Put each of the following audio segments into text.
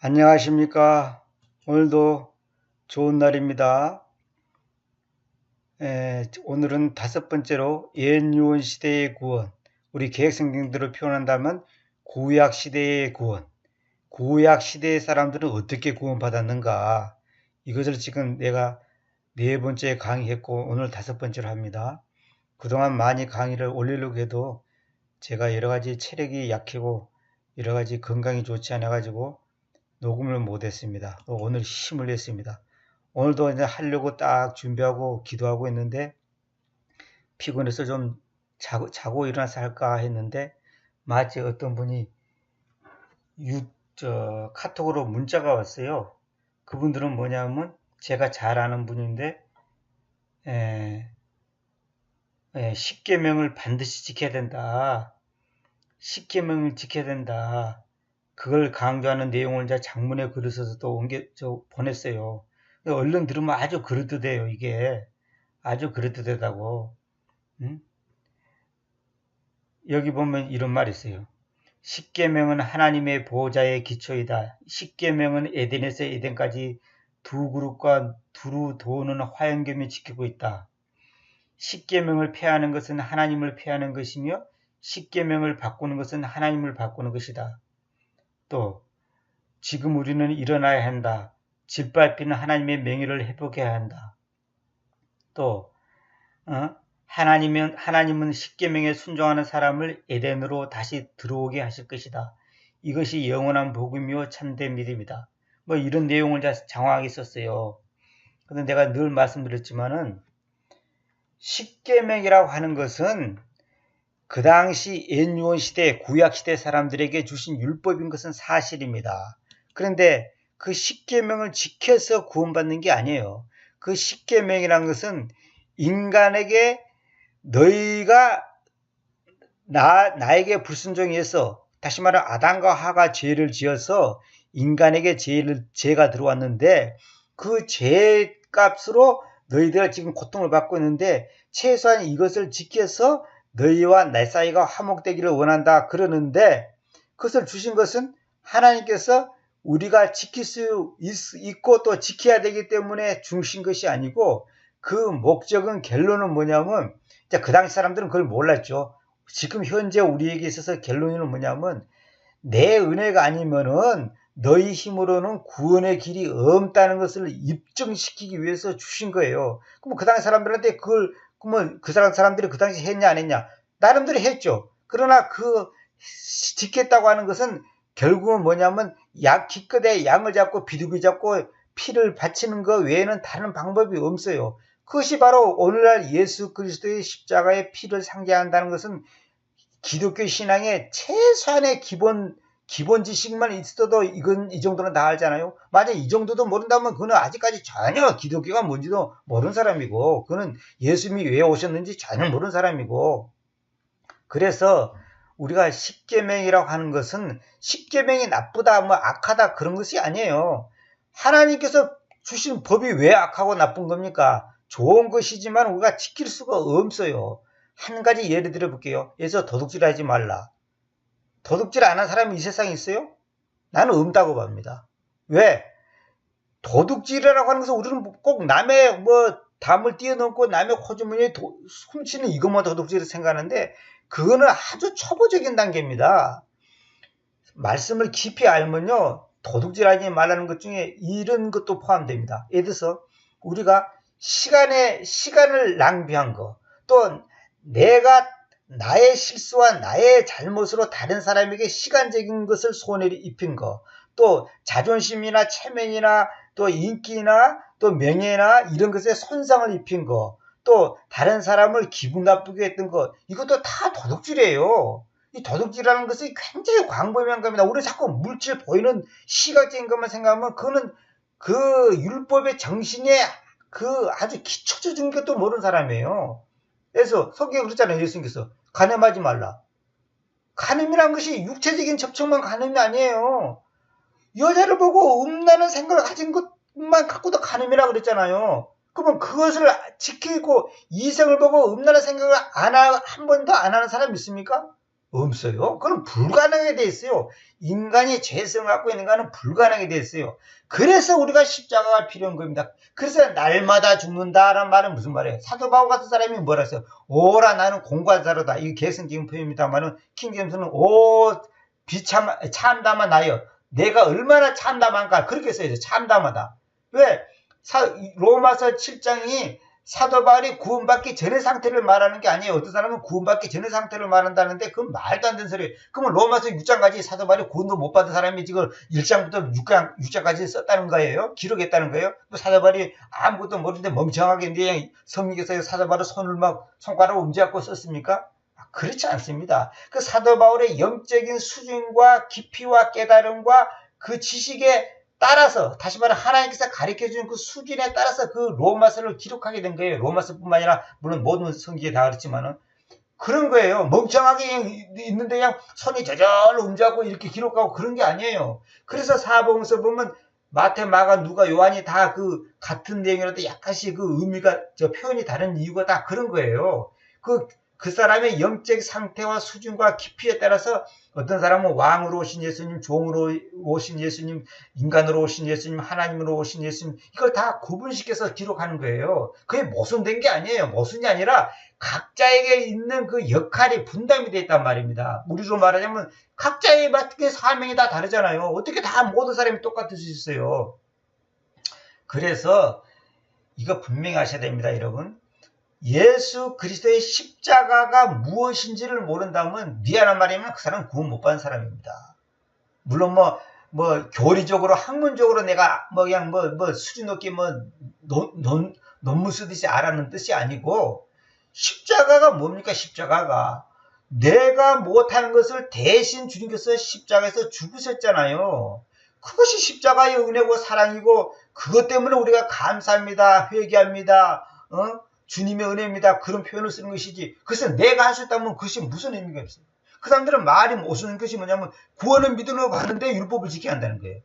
안녕하십니까. 오늘도 좋은 날입니다. 오늘은 다섯 번째로 옛유원 시대의 구원, 우리 개혁성경대로 표현한다면 구약 시대의 구원, 구약 시대의 사람들은 어떻게 구원받았는가, 이것을 지금 내가 네 번째 강의했고 오늘 다섯 번째로 합니다. 그동안 많이 강의를 올리려고 해도 제가 여러 가지 체력이 약하고 여러 가지 건강이 좋지 않아 가지고 녹음을 못했습니다. 오늘 힘을 냈습니다. 오늘도 이제 하려고 딱 준비하고 기도하고 있는데 피곤해서 좀 자고 일어나서 할까 했는데 마치 어떤 분이 카톡으로 문자가 왔어요. 그분들은 뭐냐면 제가 잘 아는 분인데 십계명을 반드시 지켜야 된다. 십계명을 지켜야 된다. 그걸 강조하는 내용을 이제 장문에 글을 써서 또 보냈어요. 얼른 들으면 아주 그럴듯해요, 이게. 아주 그럴듯하다고. 응? 여기 보면 이런 말이 있어요. 십계명은 하나님의 보호자의 기초이다. 십계명은 에덴에서 에덴까지 두 그룹과 두루 도는 화연겸이 지키고 있다. 십계명을 폐하는 것은 하나님을 폐하는 것이며 십계명을 바꾸는 것은 하나님을 바꾸는 것이다. 또 지금 우리는 일어나야 한다. 짓밟히는 하나님의 명예를 회복해야 한다. 또 하나님은 십계명에 순종하는 사람을 에덴으로 다시 들어오게 하실 것이다. 이것이 영원한 복음이요 참된 믿음이다. 뭐 이런 내용을 장황하게 썼어요. 그런데 내가 늘 말씀드렸지만은 십계명이라고 하는 것은 그 당시 옛유원 시대, 구약 시대 사람들에게 주신 율법인 것은 사실입니다. 그런데 그 십계명을 지켜서 구원받는 게 아니에요. 그 십계명이라는 것은 인간에게 너희가 나에게 불순종해서, 다시 말해 아담과 하가 죄를 지어서 인간에게 죄가 들어왔는데 그 죄값으로 너희들은 지금 고통을 받고 있는데 최소한 이것을 지켜서 너희와 내 사이가 화목되기를 원한다 그러는데, 그것을 주신 것은 하나님께서 우리가 지킬 수 있고 또 지켜야 되기 때문에 주신 것이 아니고, 그 목적은 결론은 뭐냐면, 그 당시 사람들은 그걸 몰랐죠. 지금 현재 우리에게 있어서 결론은 뭐냐면, 내 은혜가 아니면은 너희 힘으로는 구원의 길이 없다는 것을 입증시키기 위해서 주신 거예요. 그럼 그 당시 사람들한테 그러면 그 사람들이 그 당시 했냐 안 했냐? 나름대로 했죠. 그러나 지켰다고 하는 것은 결국은 뭐냐면 기껏해 양을 잡고 비둘기 잡고 피를 바치는 것 외에는 다른 방법이 없어요. 그것이 바로 오늘날 예수 그리스도의 십자가의 피를 상징한다는 것은 기독교 신앙의 최소한의 기본 지식만 있어도 이 정도는 다 알잖아요. 만약 이 정도도 모른다면 그는 아직까지 전혀 기독교가 뭔지도 모르는 사람이고, 그는 예수님이 왜 오셨는지 전혀 모르는 사람이고. 그래서 우리가 십계명이라고 하는 것은 십계명이 나쁘다, 뭐 악하다 그런 것이 아니에요. 하나님께서 주신 법이 왜 악하고 나쁜 겁니까? 좋은 것이지만 우리가 지킬 수가 없어요. 한 가지 예를 들어 볼게요. 그래서 도둑질하지 말라. 도둑질 안 한 사람이 이 세상에 있어요? 나는 없다고 봅니다. 왜? 도둑질이라고 하는 것은 우리는 꼭 남의 담을 뛰어넘고 남의 호주머니에 훔치는 이것만 도둑질을 생각하는데, 그거는 아주 초보적인 단계입니다. 말씀을 깊이 알면요, 도둑질하지 말라는 것 중에 이런 것도 포함됩니다. 예를 들어서 우리가 시간을 낭비한 거, 또 내가 나의 실수와 나의 잘못으로 다른 사람에게 시간적인 것을 손해를 입힌 거, 또 자존심이나 체면이나 또 인기나 또 명예나 이런 것에 손상을 입힌 거, 또 다른 사람을 기분 나쁘게 했던 거, 이것도 다 도둑질이에요. 이 도둑질이라는 것이 굉장히 광범위한 겁니다. 우리 자꾸 물질 보이는 시각적인 것만 생각하면 그거는 그 율법의 정신에 아주 기초적인 것도 모르는 사람이에요. 그래서 성경에 그렇잖아요. 예수님께서 간음하지 말라. 간음이란 것이 육체적인 접촉만 간음이 아니에요. 여자를 보고 음란한 생각을 가진 것만 갖고도 간음이라 그랬잖아요. 그러면 그것을 지키고 이성을 보고 음란한 생각을 한 번도 안 하는 사람이 있습니까? 없어요. 그건 불가능하게 돼 있어요. 인간이 죄성을 갖고 있는 거는 불가능하게 돼 있어요. 그래서 우리가 십자가가 필요한 겁니다. 그래서 날마다 죽는다라는 말은 무슨 말이에요? 사도 바울 같은 사람이 뭐라 했어요? 오라 나는 공고한 자로다. 이게 개성적인 표현입니다만은 킹제임스는 오 참담한 나여. 내가 얼마나 참담한가 그렇게 써있어요. 참담하다. 왜? 로마서 7장이 사도 바울이 구원받기 전의 상태를 말하는 게 아니에요. 어떤 사람은 구원받기 전의 상태를 말한다는데 그건 말도 안 되는 소리예요. 그러면 로마서 6장까지 사도 바울이 구원도 못 받은 사람이 지금 1장부터 6장까지 썼다는 거예요. 기록했다는 거예요. 또 사도 바울이 아무것도 모르는데 멍청하게 그냥 성경에서 사도 바울이 손을 막 손가락을 움직여갖고 썼습니까? 그렇지 않습니다. 그 사도 바울의 영적인 수준과 깊이와 깨달음과 그 지식에 따라서 다시 말해 하나님께서 가르쳐주는 그 수준에 따라서 그 로마서를 기록하게 된 거예요. 로마서뿐만 아니라 물론 모든 성경에 다 그렇지만은 그런 거예요. 멍청하게 그냥 있는데 그냥 손이 저절로 움직이고 이렇게 기록하고 그런 게 아니에요. 그래서 사복음서 보면 마태, 마가, 누가, 요한이 다 그 같은 내용이라도 약간씩 그 의미가 표현이 다른 이유가 다 그런 거예요. 그 사람의 영적 상태와 수준과 깊이에 따라서 어떤 사람은 왕으로 오신 예수님, 종으로 오신 예수님, 인간으로 오신 예수님, 하나님으로 오신 예수님 이걸 다 구분시켜서 기록하는 거예요. 그게 모순된 게 아니에요. 모순이 아니라 각자에게 있는 그 역할이 분담이 되어 있단 말입니다. 우리로 말하자면 각자의 맞게 사명이 다 다르잖아요. 어떻게 다 모든 사람이 똑같을 수 있어요. 그래서 이거 분명히 아셔야 됩니다, 여러분. 예수 그리스도의 십자가가 무엇인지를 모른다면 미안한 말이면 그 사람은 구원 못 받은 사람입니다. 물론 뭐 교리적으로 학문적으로 내가 그냥 수준 높게 논문 쓰듯이 알아는 뜻이 아니고 십자가가 뭡니까? 십자가가 내가 못하는 것을 대신 주님께서 십자가에서 죽으셨잖아요. 그것이 십자가의 은혜고 사랑이고 그것 때문에 우리가 감사합니다. 회개합니다. 주님의 은혜입니다. 그런 표현을 쓰는 것이지. 그래서 내가 할 수 있다면 그것이 무슨 의미가 있어요. 그 사람들은 말이 못 쓰는 것이 뭐냐면 구원은 믿음으로 가는데 율법을 지켜야 한다는 거예요.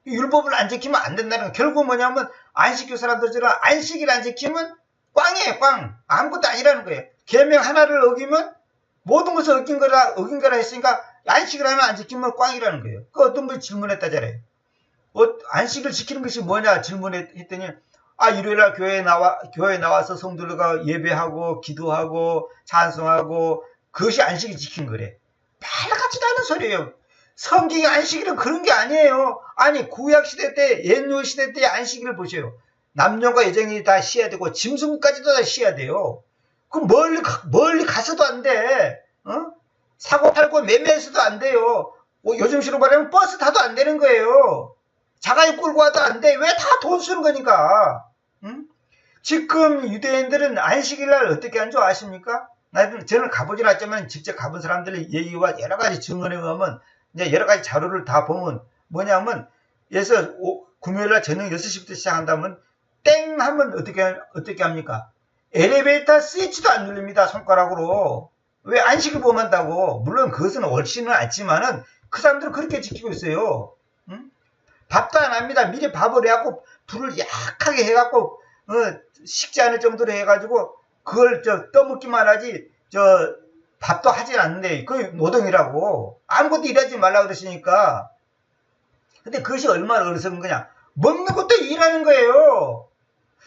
율법을 안 지키면 안 된다는 거예요. 결국 뭐냐면 안식교 사람들처럼 안식일 안 지키면 꽝이에요. 꽝. 아무것도 아니라는 거예요. 계명 하나를 어기면 모든 것을 어긴 거라 했으니까 안식을 하면 안 지키면 꽝이라는 거예요. 그 어떤 분이 질문했다잖아요. 안식을 지키는 것이 뭐냐 질문했더니 일요일날 교회에 나와서 성도들과 예배하고, 기도하고, 찬송하고, 그것이 안식을 지킨 거래. 말 같지도 않은 소리예요. 성경의 안식일은 그런 게 아니에요. 아니, 구약시대 때, 옛요시대 때의 안식일을 보세요. 남녀가 여정이 다 쉬어야 되고, 짐승까지도 다 쉬어야 돼요. 그럼 멀리 가서도 안 돼. 사고 팔고 매매해서도 안 돼요. 요즘식으로 말하면 버스 타도 안 되는 거예요. 자가용 끌고 와도 안 돼. 왜 다 돈 쓰는 거니까. 지금 유대인들은 안식일날 어떻게 하는 줄 아십니까? 저는 가보진 않지만 직접 가본 사람들의 얘기와 여러 가지 증언에 의하면 이제 여러 가지 자료를 다 보면 뭐냐면 예서 금요일날 저녁 6시부터 시작한다면 땡 하면 어떻게 합니까? 엘리베이터 스위치도 안 눌립니다. 손가락으로. 왜 안식을 범한다고? 물론 그것은 옳지는 않지만은 그 사람들은 그렇게 지키고 있어요. 밥도 안 합니다. 미리 밥을 해갖고 불을 약하게 해갖고 식지 않을 정도로 해가지고 그걸 떠먹기만 하지 밥도 하질 않는데 그게 노동이라고. 아무것도 일하지 말라 그러시니까. 근데 그것이 얼마나 어리석은 거냐. 먹는 것도 일하는 거예요.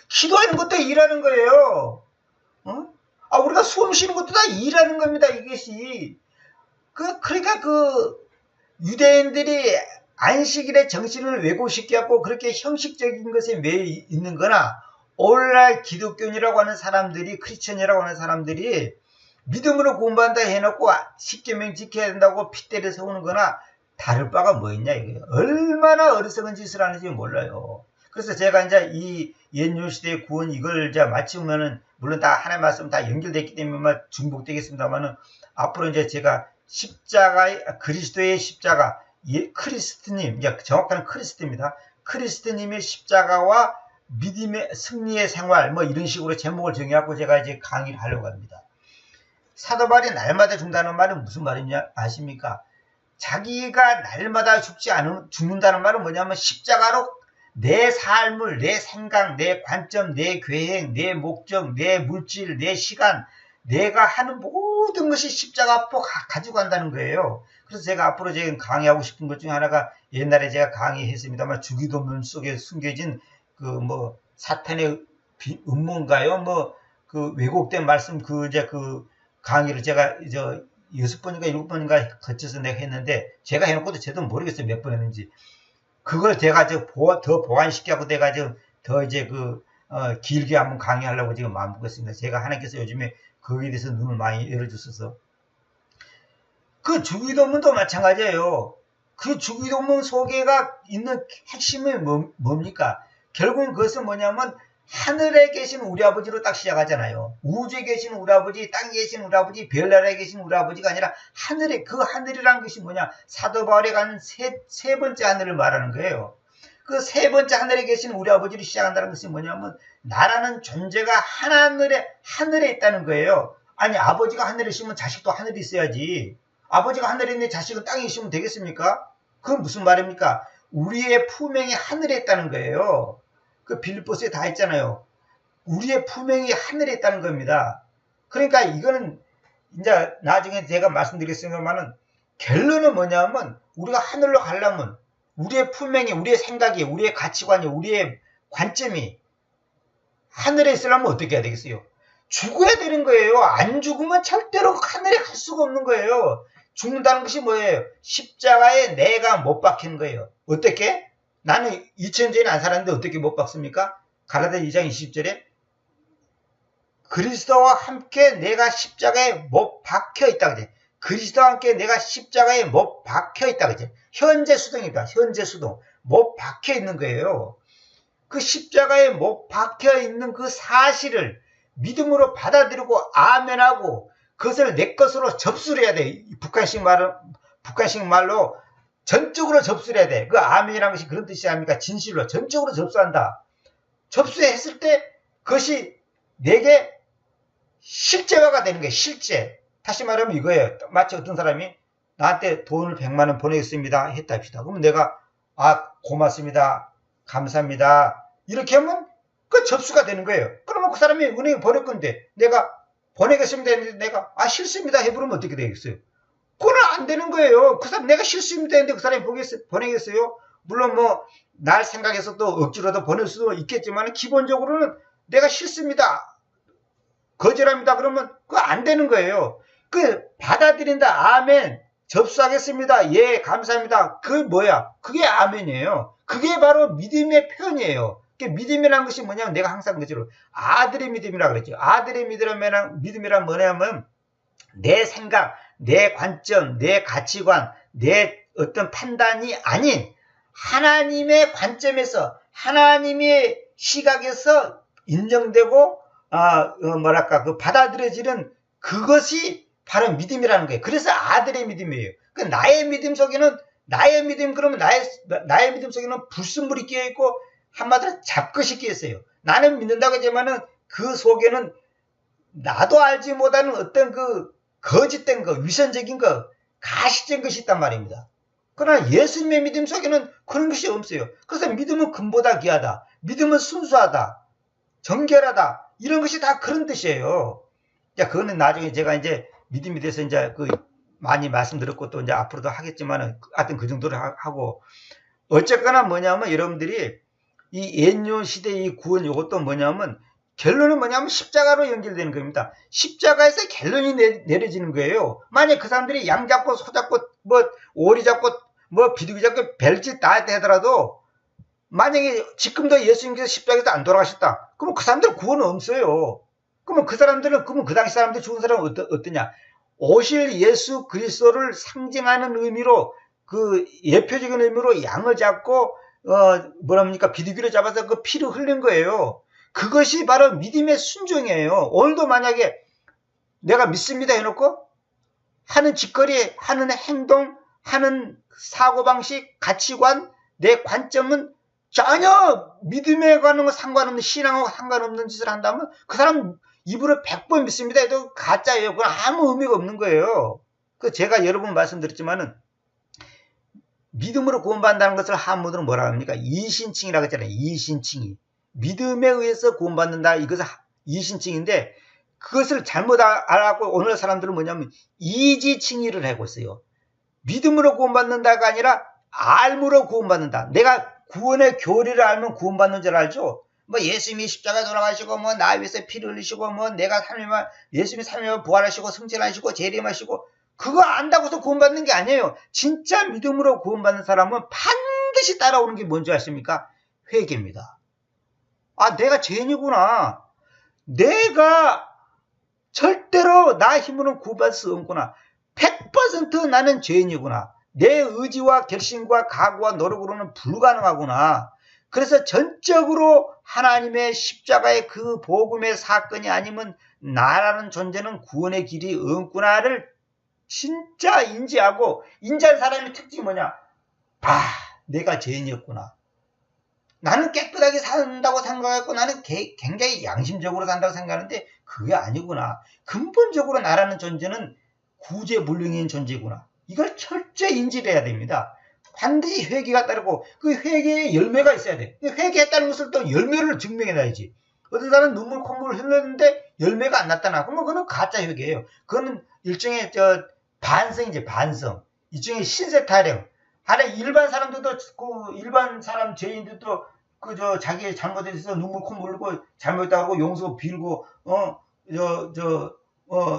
기도하는 것도 일하는 거예요. 우리가 숨 쉬는 것도 다 일하는 겁니다. 이것이. 그러니까 유대인들이 안식일의 정신을 왜곡시켜갖고 그렇게 형식적인 것에 매여 있는 거나 오늘날 기독교인이라고 하는 사람들이 크리스천이라고 하는 사람들이 믿음으로 구원받는다 해놓고 십계명 지켜야 된다고 핏대를 세우는 거나 다를 바가 뭐 있냐 이거예요. 얼마나 어리석은 짓을 하는지 몰라요. 그래서 제가 이제 이 옛요시대의 구원 이걸 이제 마치면은 물론 다 하나의 말씀 다 연결됐기 때문에 중복되겠습니다만은 앞으로 이제 제가 그리스도의 십자가 크리스트님, 정확한 크리스트입니다. 크리스트님의 십자가와 믿음의 승리의 생활, 이런 식으로 제목을 정해갖고 제가 이제 강의를 하려고 합니다. 사도 바울이 날마다 죽는다는 말은 무슨 말이냐 아십니까? 자기가 날마다 죽는다는 말은 뭐냐면 십자가로 내 삶을, 내 생각, 내 관점, 내 계획, 내 목적, 내 물질, 내 시간, 내가 하는 모든 모든 것이 십자가 앞으로 가지고 간다는 거예요. 그래서 제가 앞으로 지금 강의하고 싶은 것 중에 하나가 옛날에 제가 강의했습니다만 주기도문 속에 숨겨진 그 뭐 사탄의 음모인가요? 뭐 그 왜곡된 말씀 그 강의를 제가 6번인가 7번인가 거쳐서 내가 했는데 제가 해놓고도 저도 모르겠어요. 몇 번 했는지. 그걸 제가 더 보완시켜고 내가 더 이제 길게 한번 강의하려고 지금 마음먹고 있습니다. 제가 하나님께서 요즘에 거기에 대해서 눈을 많이 열어주셔서. 그 주기도문도 마찬가지예요. 그 주기도문 속에가 있는 핵심이 뭡니까? 결국은 그것은 뭐냐면 하늘에 계신 우리 아버지로 딱 시작하잖아요. 우주에 계신 우리 아버지, 땅에 계신 우리 아버지, 별나라에 계신 우리 아버지가 아니라 하늘에, 그 하늘이라는 것이 뭐냐? 사도 바울에 가는 세 번째 하늘을 말하는 거예요. 그 세 번째 하늘에 계신 우리 아버지로 시작한다는 것이 뭐냐면 나라는 존재가 하늘에 있다는 거예요. 아니 아버지가 하늘에 있으면 자식도 하늘에 있어야지. 아버지가 하늘에 있는데 자식은 땅에 있으면 되겠습니까? 그건 무슨 말입니까? 우리의 품행이 하늘에 있다는 거예요. 그 빌립보스에 다 있잖아요. 우리의 품행이 하늘에 있다는 겁니다. 그러니까 이거는 이제 나중에 제가 말씀드리겠습니다만은 결론은 뭐냐면 우리가 하늘로 가려면 우리의 품행이, 우리의 생각이, 우리의 가치관이, 우리의 관점이 하늘에 있으려면 어떻게 해야 되겠어요? 죽어야 되는 거예요. 안 죽으면 절대로 하늘에 갈 수가 없는 거예요. 죽는다는 것이 뭐예요? 십자가에 내가 못 박히는 거예요. 어떻게? 나는 2000년에 안 살았는데 어떻게 못 박습니까? 갈라디아 2장 20절에 그리스도와 함께 내가 십자가에 못 박혀 있다 그래. 그리스도와 함께 내가 십자가에 못 박혀 있다 그래. 현재 수동입니다. 현재 수동. 못 박혀 있는 거예요. 그 십자가에 못 박혀 있는 그 사실을 믿음으로 받아들이고 아멘하고 그것을 내 것으로 접수를 해야 돼. 북한식 말로 전적으로 접수를 해야 돼. 그 아멘이라는 것이 그런 뜻이 아닙니까? 진실로 전적으로 접수한다. 접수했을 때 그것이 내게 실제화가 되는 거예요. 실제. 다시 말하면 이거예요. 마치 어떤 사람이 나한테 돈을 100만 원 보내겠습니다 했다 합시다. 그러면 내가 고맙습니다. 감사합니다. 이렇게 하면 그 접수가 되는 거예요. 그러면 그 사람이 은행에 보낼 건데 내가 보내겠습니다 했는데 내가 싫습니다 해버리면 어떻게 되겠어요? 그건 안 되는 거예요. 그 사람 내가 싫습니다 했는데 그 사람이 보내겠어요? 물론 뭐 날 생각해서 또 억지로도 보낼 수도 있겠지만 기본적으로는 내가 싫습니다. 거절합니다. 그러면 그거 안 되는 거예요. 그 받아들인다. 아멘. 접수하겠습니다. 예, 감사합니다. 그게 뭐야? 그게 아멘이에요. 그게 바로 믿음의 표현이에요. 믿음이라는 것이 뭐냐면 내가 항상 그죠. 아들의 믿음이라고 그랬죠. 아들의 믿음이란 뭐냐면 내 생각, 내 관점, 내 가치관, 내 어떤 판단이 아닌 하나님의 관점에서 하나님의 시각에서 인정되고 받아들여지는 그것이 바로 믿음이라는 거예요. 그래서 아들의 믿음이에요. 나의 믿음 속에는 그러면 나의 믿음 속에는 불순물이 끼어 있고 한마디로 잡것이 끼어 있어요. 나는 믿는다고 하지만은 그 속에는 나도 알지 못하는 어떤 그 거짓된 거, 위선적인 거, 가시적인 것이 있단 말입니다. 그러나 예수님의 믿음 속에는 그런 것이 없어요. 그래서 믿음은 금보다 귀하다. 믿음은 순수하다. 정결하다. 이런 것이 다 그런 뜻이에요. 자, 그거는 나중에 제가 이제 믿음에 대해서 이제 많이 말씀드렸고 또 이제 앞으로도 하겠지만은 하여튼 그 정도로 하고 어쨌거나 뭐냐면 여러분들이 이 옛요 시대의 구원 이것도 뭐냐면 결론은 뭐냐면 십자가로 연결되는 겁니다. 십자가에서 결론이 내려지는 거예요. 만약 그 사람들이 양 잡고 소 잡고 뭐 오리 잡고 뭐 비둘기 잡고 별짓 다 하더라도 만약에 지금도 예수님께서 십자가에서 안 돌아가셨다. 그러면 그 사람들은 구원은 없어요. 그러면 그 당시 사람들 죽은 사람은 어떠냐? 오실 예수 그리스도를 상징하는 의미로 그 예표적인 의미로 양을 잡고 비둘기를 잡아서 그 피를 흘린 거예요. 그것이 바로 믿음의 순종이에요. 오늘도 만약에 내가 믿습니다 해놓고 하는 짓거리, 하는 행동, 하는 사고방식, 가치관, 내 관점은 전혀 믿음에 관한 거 상관없는 신앙하고 상관없는 짓을 한다면 그 사람 입으로 100번 믿습니다 해도 가짜예요. 그건 아무 의미가 없는 거예요. 제가 여러 번 말씀드렸지만은 믿음으로 구원받는다는 것을 한문으로 뭐라 합니까? 이신칭이라고 했잖아요. 이신칭이. 믿음에 의해서 구원받는다. 이것은 이신칭인데 그것을 잘못 알아고 오늘 사람들은 뭐냐면 이지칭의를 하고 있어요. 믿음으로 구원받는다가 아니라 알므로 구원받는다. 내가 구원의 교리를 알면 구원받는 줄 알죠? 뭐 예수님이 십자가에 돌아가시고 뭐 나 위해서 피를 흘리시고 뭐 내가 예수님이 3일만 부활하시고 승천하시고 재림하시고 그거 안다고서 구원받는 게 아니에요. 진짜 믿음으로 구원받는 사람은 반드시 따라오는 게 뭔지 아십니까? 회개입니다. 아, 내가 죄인이구나. 내가 절대로 나 힘으로는 구원받을 수 없구나. 100% 나는 죄인이구나. 내 의지와 결심과 각오와 노력으로는 불가능하구나. 그래서 전적으로 하나님의 십자가의 그 복음의 사건이 아니면 나라는 존재는 구원의 길이 없구나를 진짜 인지하고, 인지한 사람의 특징이 뭐냐? 아, 내가 죄인이었구나. 나는 깨끗하게 산다고 생각했고 나는 굉장히 양심적으로 산다고 생각하는데 그게 아니구나. 근본적으로 나라는 존재는 구제불능인 존재구나. 이걸 철저히 인지를 해야 됩니다. 반드시 회개가 따르고 그 회개에 열매가 있어야 돼. 회개했다는 것을 또 열매를 증명해놔야지. 어떤 사람은 눈물 콧물을 흘렸는데 열매가 안 나타나. 그러면 그건 가짜 회개예요. 그거는 일종의 반성이지, 반성. 일종의 신세 타령. 아니, 일반 사람들도, 일반 사람 죄인들도, 자기 잘못에 있어서 눈물 콧물 흘리고, 잘못했다고 용서 빌고,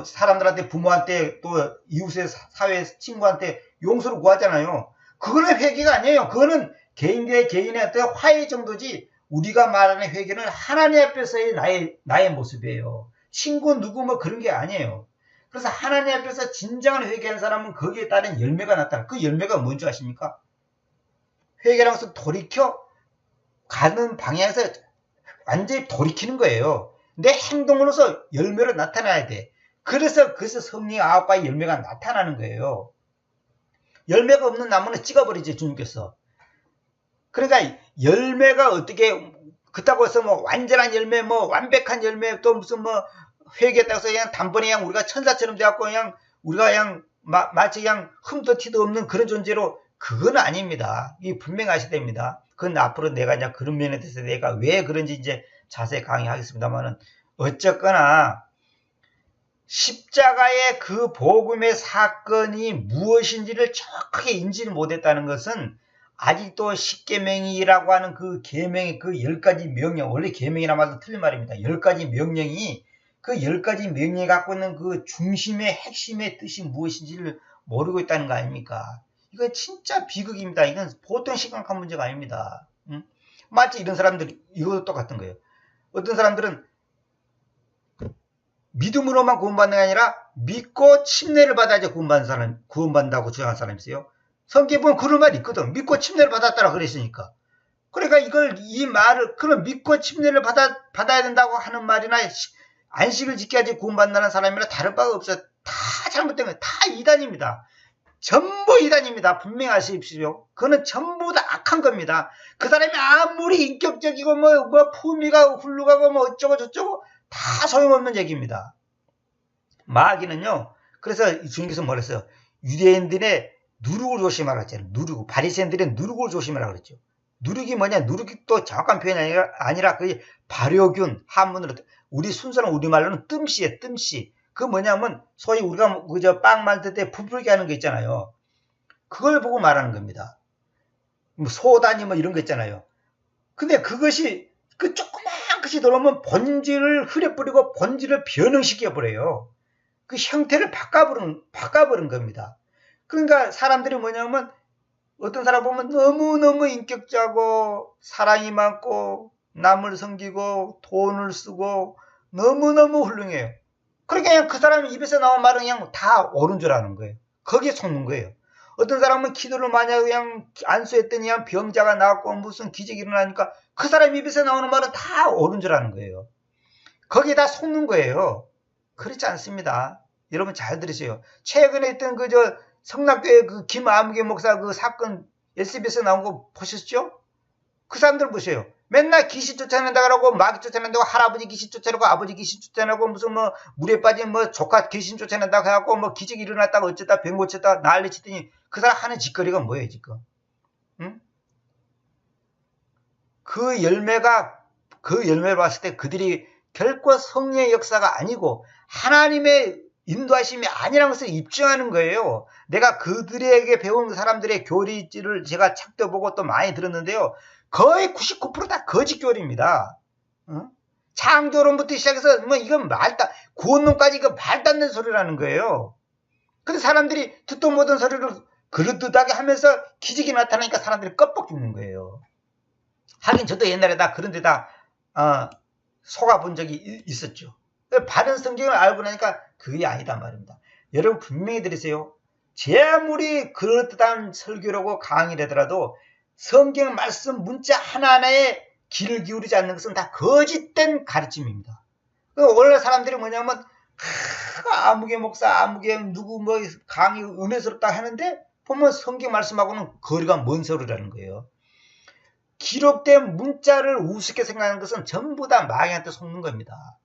사람들한테, 부모한테, 또, 이웃의 사회 친구한테 용서를 구하잖아요. 그거는 회개가 아니에요. 그거는 개인과 개인의 어떤 화해 정도지, 우리가 말하는 회개는 하나님 앞에서의 나의 모습이에요. 친구 누구 뭐 그런 게 아니에요. 그래서 하나님 앞에서 진정한 회개하는 사람은 거기에 따른 열매가 나타나. 그 열매가 뭔지 아십니까? 회개라는 것은 돌이켜 가는 방향에서 완전히 돌이키는 거예요. 내 행동으로서 열매를 나타나야 돼. 그래서 성령 9가지 열매가 나타나는 거예요. 열매가 없는 나무는 찍어버리지, 주님께서. 그러니까 열매가 어떻게, 그렇다고 해서 뭐 완전한 열매, 뭐 완벽한 열매, 또 무슨 뭐 회개했다고 해서 그냥 단번에 그냥 우리가 천사처럼 돼갖고 그냥 우리가 그냥 마치 그냥 흠도 티도 없는 그런 존재로, 그건 아닙니다. 이게 분명하셔야 됩니다. 그건 앞으로 내가 이제 그런 면에 대해서 내가 왜 그런지 이제 자세히 강의하겠습니다만은, 어쨌거나 십자가의 그 복음의 사건이 무엇인지를 정확하게 인지를 못했다는 것은 아직도 십계명이라고 하는 그 계명의 그 10가지 명령, 원래 계명이라 말도 틀린 말입니다. 10가지 명령이, 그 10가지 명령이 갖고 있는 그 중심의 핵심의 뜻이 무엇인지를 모르고 있다는 거 아닙니까? 이거 진짜 비극입니다. 이건 보통 심각한 문제가 아닙니다. 응? 마치 이런 사람들, 이것도 똑같은 거예요. 어떤 사람들은 믿음으로만 구원받는 게 아니라 믿고 침례를 받아야지 구원받는다고 주장하는 사람이 있어요. 성경에 보면 그런 말이 있거든. 믿고 침례를 받았다라 그랬으니까. 그러니까 이 말을, 그럼 믿고 침례를 받아야 된다고 하는 말이나 안식을 지켜야지 구원받는다는 사람이나 다른 바가 없어요. 다 잘못된 거예요. 다 이단입니다. 전부 이단입니다. 분명히 아십시오. 그거는 전부 다 악한 겁니다. 그 사람이 아무리 인격적이고 뭐 품위가 훌륭하고 뭐 어쩌고 저쩌고 다 소용없는 얘기입니다. 마귀는요. 그래서 주님께서 뭐랬어요? 유대인들의 누룩을 조심하라 했잖아요. 누룩. 바리새인들의 누룩을 조심하라 그랬죠. 누룩이 뭐냐? 누룩이 또 정확한 표현이 아니라 그 발효균, 한문으로 우리 순수한 우리말로는 뜸씨예요. 뜸씨. 그 뭐냐면 소위 우리가 그저 빵 만들 때 부풀게 하는 거 있잖아요. 그걸 보고 말하는 겁니다. 뭐 소다니 뭐 이런 거 있잖아요. 근데 그것이 그 조그만 것이 들어오면 본질을 흐려버리고 본질을 변형시켜버려요. 그 형태를 바꿔버린 겁니다. 그러니까 사람들이 뭐냐면 어떤 사람 보면 너무너무 인격자고 사랑이 많고 남을 섬기고 돈을 쓰고 너무너무 훌륭해요. 그러니까 그냥 그 사람 입에서 나온 말은 그냥 다 옳은 줄 아는 거예요. 거기에 속는 거예요. 어떤 사람은 기도를 많이 하고 그냥 안수했더니 그냥 병자가 나왔고 무슨 기적이 일어나니까 그 사람 입에서 나오는 말은 다 옳은 줄 아는 거예요. 거기에 다 속는 거예요. 그렇지 않습니다. 여러분 잘 들으세요. 최근에 있던 성락교회 그 김아무개 목사 그 사건 SBS에 나온 거 보셨죠? 그 사람들 보세요. 맨날 귀신 쫓아낸다 그러고 마귀 쫓아낸다고 할아버지 귀신 쫓아내고 아버지 귀신 쫓아내고 무슨 뭐 물에 빠진 뭐 조카 귀신 쫓아낸다고 해갖고 뭐 기적이 일어났다고 어쩌다 병 고쳤다 난리 치더니 그 사람 하는 짓거리가 뭐예요 지금? 응? 그 열매를 봤을 때 그들이 결코 성령의 역사가 아니고 하나님의 인도하심이 아니라는 것을 입증하는 거예요. 내가 그들에게 배운 사람들의 교리를 제가 찾겨보고 또 많이 들었는데요. 거의 99% 다 거짓 교리입니다. 창조론부터 시작해서 뭐 이건 구원론까지 이거 말도 안 되는 소리라는 거예요. 근데 사람들이 듣도 못한 소리를 그릇듯하게 하면서 기적이 나타나니까 사람들이 껍벅 죽는 거예요. 하긴 저도 옛날에 다 그런 데다 속아 본 적이 있었죠. 바른 성경을 알고 나니까 그게 아니다 말입니다. 여러분 분명히 들으세요. 제 아무리 그럴듯한 설교라고 강의를 하더라도 성경 말씀 문자 하나하나에 귀를 기울이지 않는 것은 다 거짓된 가르침입니다. 원래 사람들이 뭐냐면 아무개 목사 아무개 누구 뭐 강의 은혜스럽다 하는데 보면 성경 말씀하고는 거리가 먼 소리라는 거예요. 기록된 문자를 우습게 생각하는 것은 전부 다 마귀한테 속는 겁니다.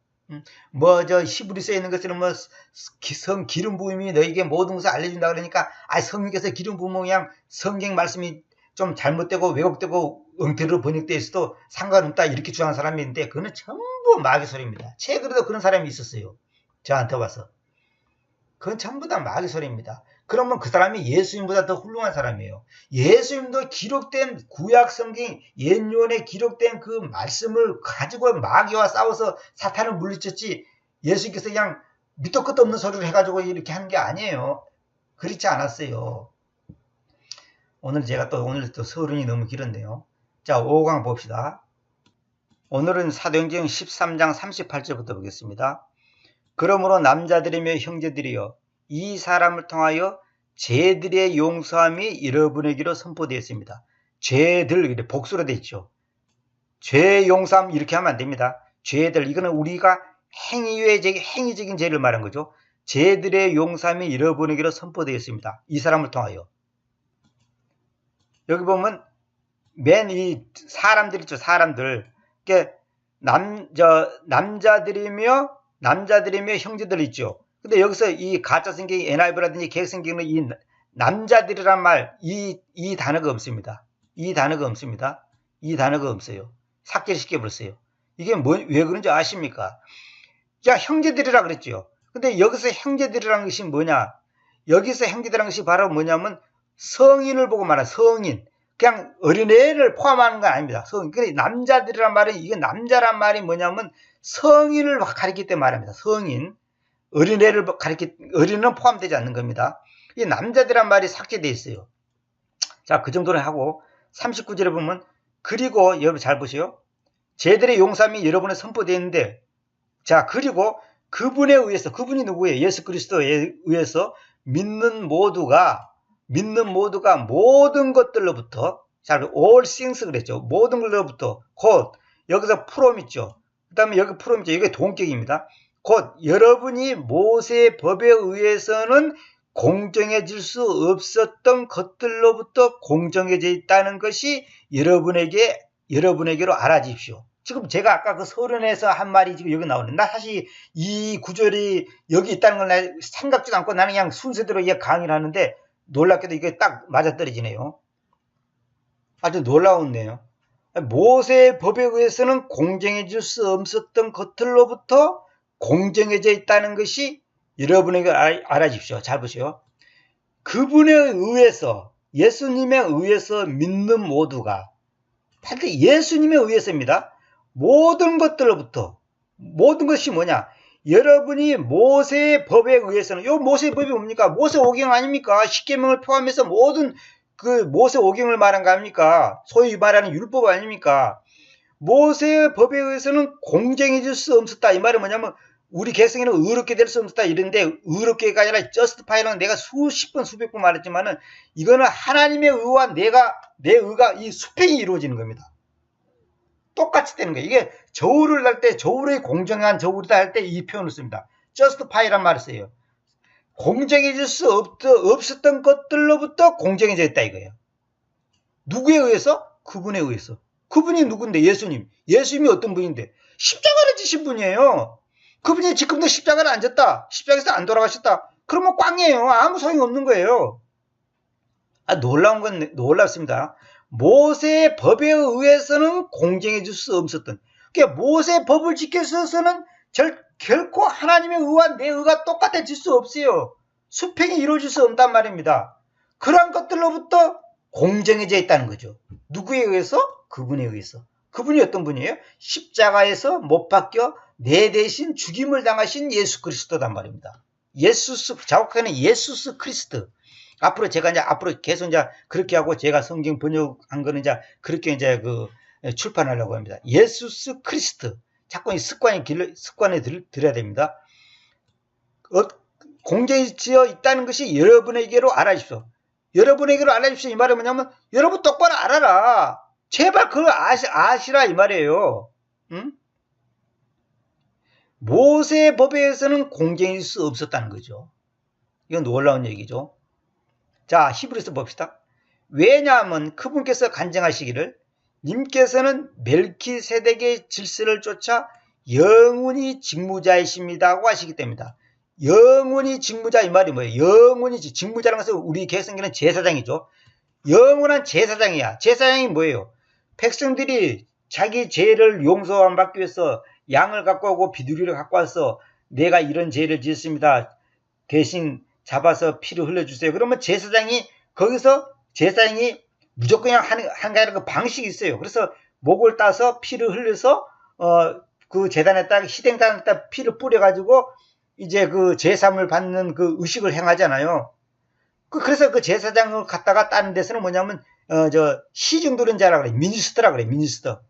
히브리서에 있는 것처럼 기름 부음이 너에게 모든 것을 알려준다 그러니까 성령께서 기름 부으면 그냥 성경 말씀이 좀 잘못되고 왜곡되고 엉터리로 번역되어 있어도 상관없다 이렇게 주장하는 사람이 있는데 그거는 전부 마귀 소리입니다. 최근에도 그런 사람이 있었어요. 저한테 와서. 그건 전부 다 마귀 소리입니다. 그러면 그 사람이 예수님보다 더 훌륭한 사람이에요. 예수님도 기록된 구약 성경 옛요원에 기록된 그 말씀을 가지고 마귀와 싸워서 사탄을 물리쳤지 예수님께서 그냥 밑도 끝도 없는 소리를 해가지고 이렇게 하는 게 아니에요. 그렇지 않았어요. 오늘 또 서론이 너무 길었네요. 자, 5강 봅시다. 오늘은 사도행전 13장 38절부터 보겠습니다. 그러므로 남자들이며 형제들이여 이 사람을 통하여 죄들의 용서함이 여러분에게로 선포되었습니다. 죄들 복수로 되어 있죠. 죄 용서함 이렇게 하면 안 됩니다. 죄들 이거는 우리가 행위적인 죄를 말한 거죠. 죄들의 용서함이 여러분에게로 선포되었습니다. 이 사람을 통하여. 여기 보면 맨 이 사람들 있죠. 사람들. 그러니까 남자들이며 형제들 있죠. 근데 여기서 이 가짜 성경 NIV라든지 개혁 성경은 이 남자들이란 말 이 단어가 없습니다. 이 단어가 없어요. 삭제를 시켜버렸어요. 이게 왜 그런지 아십니까? 자, 형제들이라 그랬죠. 근데 여기서 형제들이라는 것이 뭐냐? 여기서 형제들이라는 것이 바로 뭐냐면 성인을 보고 말하는 성인. 그냥 어린애를 포함하는 건 아닙니다. 성인. 근데 남자들이란 말은 이게 남자란 말이 뭐냐면 성인을 가리킬 때 말합니다. 성인. 어린애는 포함되지 않는 겁니다. 이 남자들이란 말이 삭제되어 있어요. 자, 그 정도로 하고 39절에 보면 그리고 여러분 잘 보세요. 죄들의 용서함이 여러분에 선포되어 있는데 자, 그리고 그분에 의해서 그분이 누구예요? 예수 그리스도에 의해서 믿는 모두가 모든 것들로부터 잘 all things 그랬죠. 모든 것들로부터 곧 여기서 from 있죠. 그 다음에 여기 from 있죠. 이게 동격입니다. 곧 여러분이 모세의 법에 의해서는 공정해질 수 없었던 것들로부터 공정해져 있다는 것이 여러분에게로 알아집시오. 지금 제가 아까 그 서론에서 한 말이 지금 여기 나오는데 나 사실 이 구절이 여기 있다는 걸 생각지도 않고 나는 그냥 순서대로 강의를 하는데 놀랍게도 이게 딱 맞아떨어지네요. 아주 놀라웠네요. 모세의 법에 의해서는 공정해질 수 없었던 것들로부터 공정해져 있다는 것이 여러분에게 알아집시오. 잘 보세요. 그분에 의해서 예수님에 의해서 믿는 모두가 예수님에 의해서입니다. 모든 것들로부터 모든 것이 뭐냐? 여러분이 모세의 법에 의해서는 요 모세의 법이 뭡니까? 모세 오경 아닙니까? 십계명을 포함해서 모든 그 모세 오경을 말한 거 아닙니까? 소위 말하는 율법 아닙니까? 모세의 법에 의해서는 공정해질 수 없었다. 이 말은 뭐냐면 우리 개성에는 의롭게 될 수 없었다 이런데 의롭게가 아니라 justify는 내가 수십 번 수백 번 말했지만은 이거는 하나님의 의와 내 의가 이 수평이 이루어지는 겁니다. 똑같이 되는 거예요. 이게 저울을 할 때 저울의 공정한 저울이다 할 때 이 표현을 씁니다. justify란 말을 써요. 공정해질 수 없었던 것들로부터 공정해져 있다 이거예요. 누구에 의해서? 그분에 의해서. 그분이 누군데? 예수님. 예수님이 어떤 분인데? 십자가를 지신 분이에요. 그분이 지금도 십자가를 안 졌다. 십자가에서 안 돌아가셨다. 그러면 꽝이에요. 아무 소용이 없는 거예요. 놀라운 건 놀랍습니다. 모세의 법에 의해서는 공정해질 수 없었던 그러니까 모세 법을 지켜서는 결코 하나님의 의와 내 의가 똑같아질 수 없어요. 수평이 이루어질 수 없단 말입니다. 그러한 것들로부터 공정해져 있다는 거죠. 누구에 의해서? 그분에 의해서. 그분이 어떤 분이에요? 십자가에서 못 박혀 내 대신 죽임을 당하신 예수 그리스도단 말입니다. 자국하는 예수스 크리스트. 앞으로 제가 앞으로 계속 그렇게 하고 제가 성경 번역한 거는 그렇게 출판하려고 합니다. 예수스 크리스트. 자꾸 이 습관에 들어야 됩니다. 공개지어 있다는 것이 여러분에게로 알아주십시오. 여러분에게로 알아주십시오. 이 말은 뭐냐면, 여러분 똑바로 알아라. 제발 그걸 아시라 이 말이에요. 응? 모세의 법에 의해서는 공개일 수 없었다는 거죠. 이건 놀라운 얘기죠. 자, 히브리서 봅시다. 왜냐하면 그분께서 간증하시기를 님께서는 멜키세덱의 질서를 쫓아 영원히 직무자이십니다고 하시기 때문이다. 영원히 직무자 이 말이 뭐예요? 영원히 직무자라는 것은 우리 개성기는 제사장이죠. 영원한 제사장이야. 제사장이 뭐예요? 백성들이 자기 죄를 용서받기 위해서 양을 갖고 오고 비둘기를 갖고 와서 내가 이런 죄를 지었습니다. 대신 잡아서 피를 흘려주세요. 그러면 거기서 제사장이 무조건 그냥 한 가지 그 방식이 있어요. 그래서 목을 따서 피를 흘려서 그 제단에다 희생단에다 피를 뿌려가지고 이제 그 제사함을 받는 그 의식을 행하잖아요. 그래서 그 제사장을 갖다가 따는 데서는 뭐냐면 시중도른자라 그래. 미니스터라 그래. 미니스터.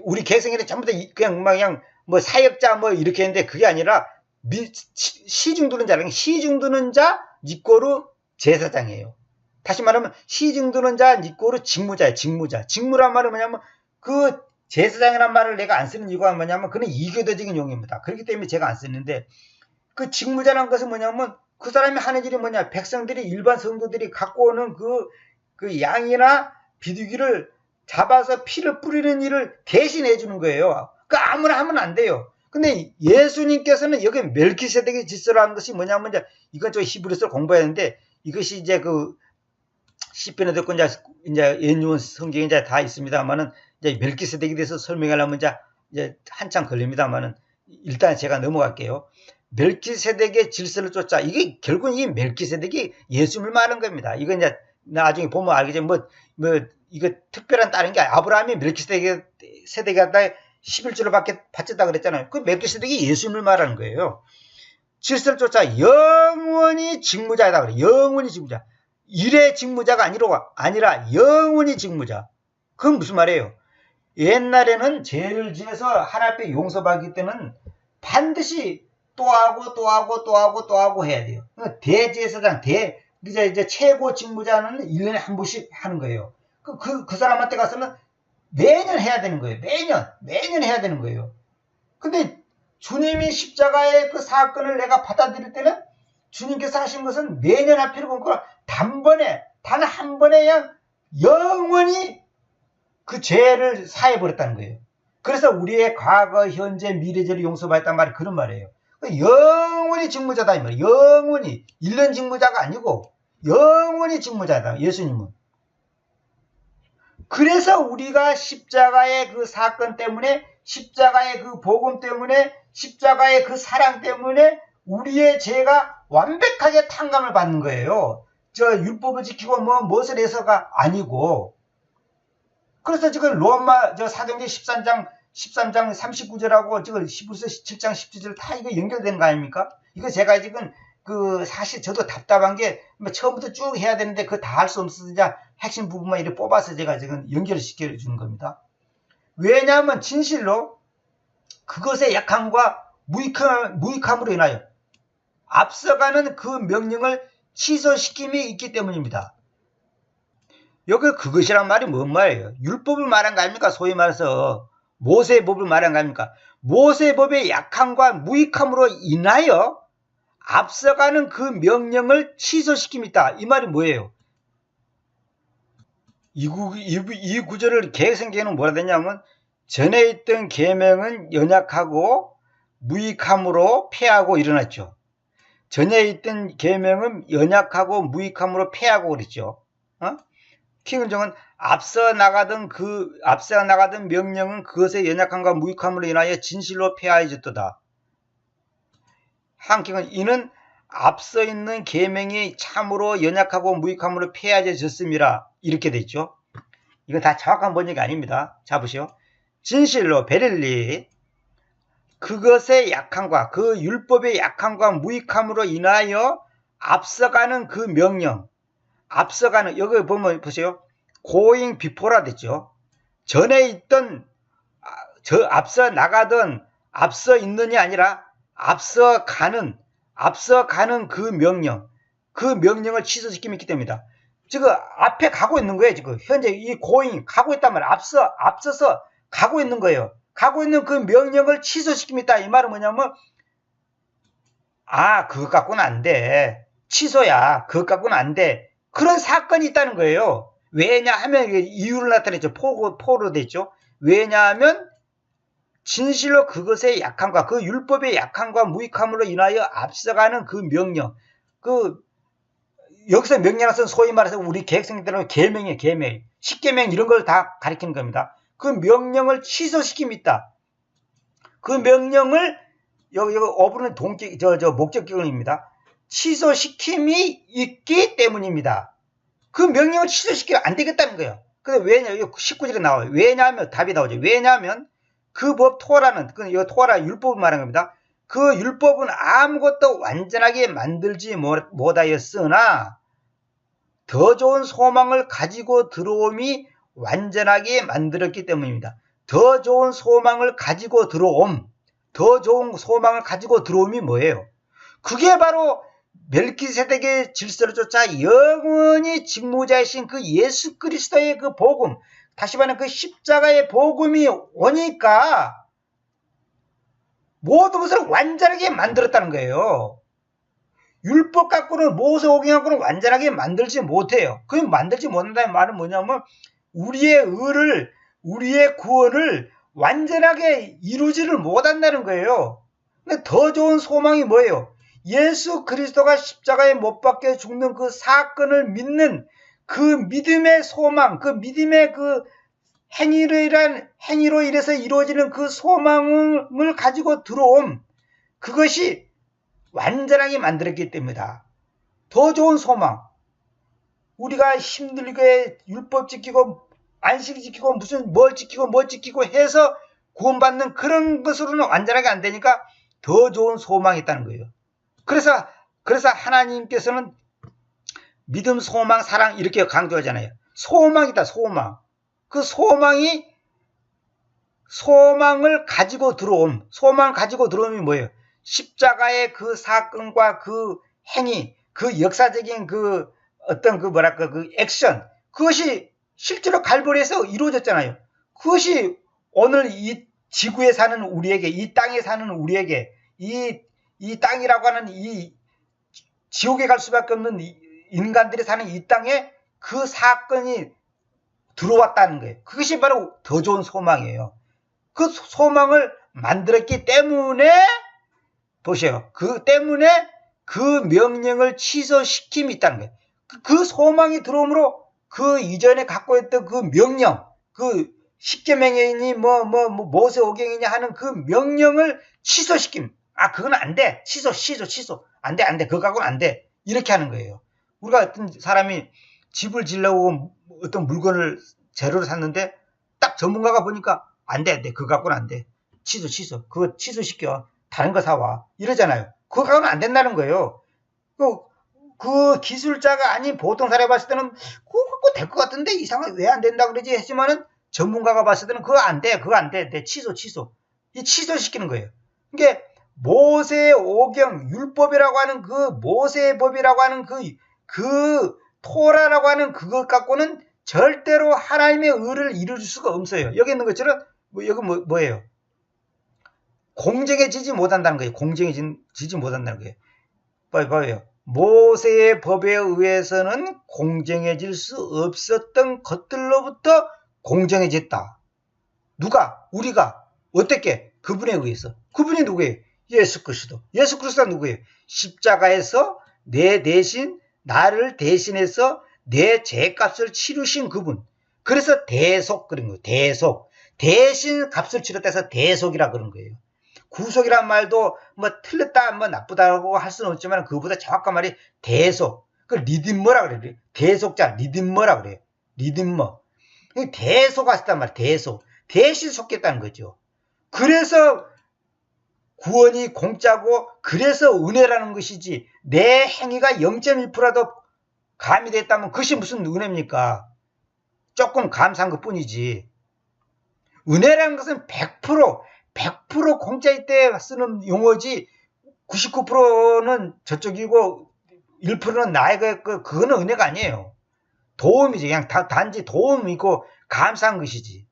우리 개성에는 전부 다 그냥 뭐 사역자 뭐 이렇게 했는데 그게 아니라 시중도른자. 시중도른자 니꼬로 제사장이에요. 다시 말하면 시중도른자 니꼬로 직무자예요. 직무란 말은 뭐냐면 그 제사장이란 말을 내가 안 쓰는 이유가 뭐냐면 그는 이교도적인 용어입니다. 그렇기 때문에 제가 안 쓰는데 그 직무자라는 것은 뭐냐면 그 사람이 하는 일이 뭐냐, 백성들이 일반 성도들이 갖고 오는 그 양이나 비둘기를 잡아서 피를 뿌리는 일을 대신해 주는 거예요. 그 아무나 하면 안 돼요. 근데 예수님께서는 여기 멜키세덱의 질서라는 것이 뭐냐면 이건 저 히브리서를 공부해야 하는데 이것이 이제 그 시편에 듣고 이제 연유원 성경에 다 있습니다만은 이제 멜키세덱에 대해서 설명하려면 이제 한참 걸립니다만은 일단 제가 넘어갈게요. 멜키세덱의 질서를 쫓아. 이게 결국은 이 멜키세덱이 예수님을 말하는 겁니다. 이거 이제 나중에 보면 알겠지만 이거 특별한 다른 게 아브라함이 멜키세덱에다 11조를 바쳤다 그랬잖아요. 그 멜키세덱이 예수님을 말하는 거예요. 질서를 쫓아 영원히 직무자이다 그래. 영원히 직무자. 일의 직무자가 아니라 영원히 직무자. 그건 무슨 말이에요? 옛날에는 죄를 지어서 하나님 앞에 용서받기 때는 반드시 또 하고 해야 돼요. 대제사장, 이제 최고 직무자는 1년에 한 번씩 하는 거예요. 그 사람한테 가서는 매년 해야 되는 거예요. 매년 해야 되는 거예요. 근데 주님이 십자가의 그 사건을 내가 받아들일 때는 주님께서 하신 것은 매년 할 필요가 없고 단 한 번에 그냥 영원히 그 죄를 사해버렸다는 거예요. 그래서 우리의 과거, 현재, 미래 죄를 용서받았단 말이 그런 말이에요. 영원히 직무자다 이 말이에요. 영원히. 1년 직무자가 아니고 영원히 직무자다. 예수님은. 그래서 우리가 십자가의 그 사건 때문에, 십자가의 그 복음 때문에, 십자가의 그 사랑 때문에 우리의 죄가 완벽하게 탕감을 받는 거예요. 율법을 지키고 무엇을 해서가 아니고. 그래서 지금 로마 사도행전 13장 39절하고 지금 히브리서 7장 17절 다 이거 연결되는 거 아닙니까? 이거 제가 지금 사실 저도 답답한 게 처음부터 쭉 해야 되는데 그거 다 할 수 없어서 이제 핵심 부분만 이렇게 뽑아서 제가 지금 연결을 시켜주는 겁니다. 왜냐하면 진실로 그것의 약함과 무익함으로 인하여 앞서가는 그 명령을 취소시킴이 있기 때문입니다. 여기 그것이란 말이 뭔 말이에요? 율법을 말한 거 아닙니까? 소위 말해서 모세의 법을 말한 거 아닙니까? 모세의 법의 약함과 무익함으로 인하여 앞서가는 그 명령을 취소시킴이 있다. 이 말이 뭐예요? 이 구절을 개성계는 뭐라 되냐면 전에 있던 계명은 연약하고 무익함으로 폐하고 일어났죠. 전에 있던 계명은 연약하고 무익함으로 폐하고 그랬죠. 킹은정은 앞서 나가던 명령은 그것의 연약함과 무익함으로 인하여 진실로 폐하여졌도다. 한킹은 이는 앞서 있는 계명이 참으로 연약하고 무익함으로 폐하여졌음이라 이렇게 돼 있죠. 이건 다 정확한 번역이 아닙니다. 자 보시오. 진실로 베릴리 그것의 약함과 그 율법의 약함과 무익함으로 인하여 앞서가는 그 명령, 앞서가는 여기 보면 보세요. going before라 됐죠. 전에 있던 앞서 나가던 앞서 있는이 아니라 앞서가는 그 명령, 그 명령을 취소시키면 있기 때문이다. 지금 앞에 가고 있는 거예요. 지금 현재 이 going 가고 있단 말이에요. 앞서서 가고 있는 거예요. 가고 있는 그 명령을 취소시키면 있다. 이 말은 뭐냐면 그것 갖고는 안 돼. 취소야. 그것 갖고는 안 돼. 그런 사건이 있다는 거예요. 왜냐하면 이유를 나타냈죠. 포로 됐죠. 왜냐하면 진실로 그것의 약함과 그 율법의 약함과 무익함으로 인하여 앞서가는 그 명령. 여기서 명령은 소위 말해서 우리 계획생들은 계명이에요. 계명. 십계명 이런 걸 다 가리키는 겁니다. 그 명령을 취소시킴이 있다. 그 명령을 여기 어부는 목적격입니다. 취소시킴이 있기 때문입니다. 그 명령을 취소시키면 안 되겠다는 거예요. 근데 왜냐, 19절에 나와요. 왜냐하면, 답이 나오죠. 왜냐하면, 그 법 토라는, 토라 율법을 말하는 겁니다. 그 율법은 아무것도 완전하게 만들지 못하였으나, 더 좋은 소망을 가지고 들어옴이 완전하게 만들었기 때문입니다. 더 좋은 소망을 가지고 들어옴이 뭐예요? 그게 바로 멜기세덱의 질서를 쫓아 영원히 직무자이신 그 예수 그리스도의 그 복음, 다시 말하면 그 십자가의 복음이 오니까 모든 것을 완전하게 만들었다는 거예요. 율법 갖고는 모세오경 갖고는 완전하게 만들지 못해요. 그 만들지 못한다는 말은 뭐냐면 우리의 구원을 완전하게 이루지를 못한다는 거예요. 근데 더 좋은 소망이 뭐예요? 예수 그리스도가 십자가에 못 박혀 죽는 그 사건을 믿는 그 믿음의 소망, 그 믿음의 그 행위로 인해서 이루어지는 그 소망을 가지고 들어옴. 그것이 완전하게 만들었기 때문이다. 더 좋은 소망. 우리가 힘들게 율법 지키고 안식 지키고 무슨 뭘 지키고 해서 구원받는 그런 것으로는 완전하게 안 되니까 더 좋은 소망이 있다는 거예요. 그래서 하나님께서는 믿음, 소망, 사랑 이렇게 강조하잖아요. 소망이다, 소망. 그 소망을 가지고 들어옴이 뭐예요? 십자가의 그 사건과 그 행위, 그 역사적인 그 액션, 그것이 실제로 갈보리에서 이루어졌잖아요. 그것이 오늘 이 지구에 사는 우리에게, 이 땅에 사는 우리에게, 이 땅이라고 하는 이 지옥에 갈 수밖에 없는 인간들이 사는 이 땅에 그 사건이 들어왔다는 거예요. 그것이 바로 더 좋은 소망이에요. 그 소망을 만들었기 때문에 보세요. 그 때문에 그 명령을 취소시킴이 있다는 거예요. 그 소망이 들어오므로 그 이전에 갖고 있던 그 명령, 그 십계명이니 모세오경이니 하는 그 명령을 취소시킴. 그건 안 돼. 취소. 안 돼. 그거 갖고는 안 돼. 이렇게 하는 거예요. 우리가 어떤 사람이 집을 지으려고 어떤 물건을 재료를 샀는데 딱 전문가가 보니까 안 돼. 그거 갖고는 안 돼. 취소. 그거 취소시켜. 다른 거 사와. 이러잖아요. 그거 갖고는 안 된다는 거예요. 그 기술자가 아닌 보통 사람이 봤을 때는 그거 갖고 될 것 같은데 이상하게 왜 안 된다 그러지 했지만은 전문가가 봤을 때는 그거 안 돼. 취소. 이 취소시키는 거예요. 이게 모세오경 율법이라고 하는 그 모세법이라고 하는 그 토라라고 하는 그것 갖고는 절대로 하나님의 의를 이룰 수가 없어요. 여기 있는 것처럼 여기 뭐예요? 공정해지지 못한다는 거예요. 공정해지지 못한다는 거예요. 봐요. 모세의 법에 의해서는 공정해질 수 없었던 것들로부터 공정해졌다. 누가? 우리가. 어떻게? 그분에 의해서. 그분이 누구예요? 예수 그리스도. 예수 그리스도가 누구예요? 십자가에서 나를 대신해서 내 죄값을 치르신 그분. 그래서 대속 그런 거예요. 대속. 대신 값을 치렀다 해서 대속이라 그런 거예요. 구속이란 말도 뭐 틀렸다 뭐 나쁘다고 할 수는 없지만 그보다 정확한 말이 대속. 그 리디머라 그래요. 대속자 리디머라 그래요. 리디머. 대속하셨단 말이에요. 대속. 대신 속겠다는 거죠. 그래서 구원이 공짜고 그래서 은혜라는 것이지 내 행위가 0.1%라도 가미됐다면 그것이 무슨 은혜입니까? 조금 감사한 것뿐이지. 은혜라는 것은 100% 공짜일 때 쓰는 용어지 99%는 저쪽이고 1%는 나에게 그거는 은혜가 아니에요. 도움이지. 그냥 단지 도움이고 감사한 것이지.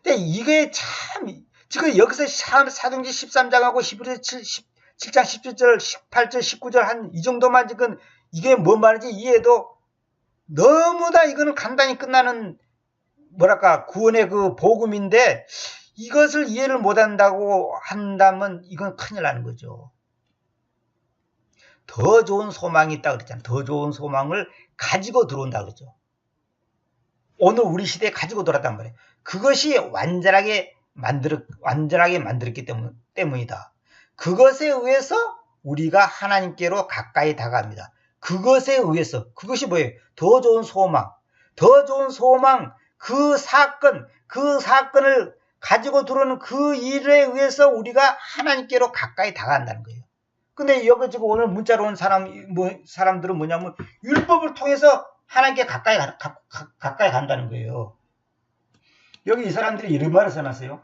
근데 이게 참 지금 여기서 사도행전 13장하고 히브리서 7장 17절 18절 19절 한 이 정도만 지금 이게 뭔 말인지 이해해도 너무나 이거는 간단히 끝나는 뭐랄까 구원의 그 복음인데 이것을 이해를 못한다고 한다면 이건 큰일 나는 거죠. 더 좋은 소망이 있다 그랬잖아요. 더 좋은 소망을 가지고 들어온다 그러죠. 오늘 우리 시대에 가지고 들어왔단 말이에요. 그것이 완전하게 만들었기 때문이다. 그것에 의해서 우리가 하나님께로 가까이 다가갑니다. 그것에 의해서 그것이 뭐예요? 더 좋은 소망. 더 좋은 소망 그 사건을 가지고 들어오는 그 일에 의해서 우리가 하나님께로 가까이 다가간다는 거예요. 근데 여기 지금 오늘 문자로 온 사람들은 뭐냐면 율법을 통해서 하나님께 가까이 간다는 거예요. 여기 이 사람들이 이런 말을 써놨어요.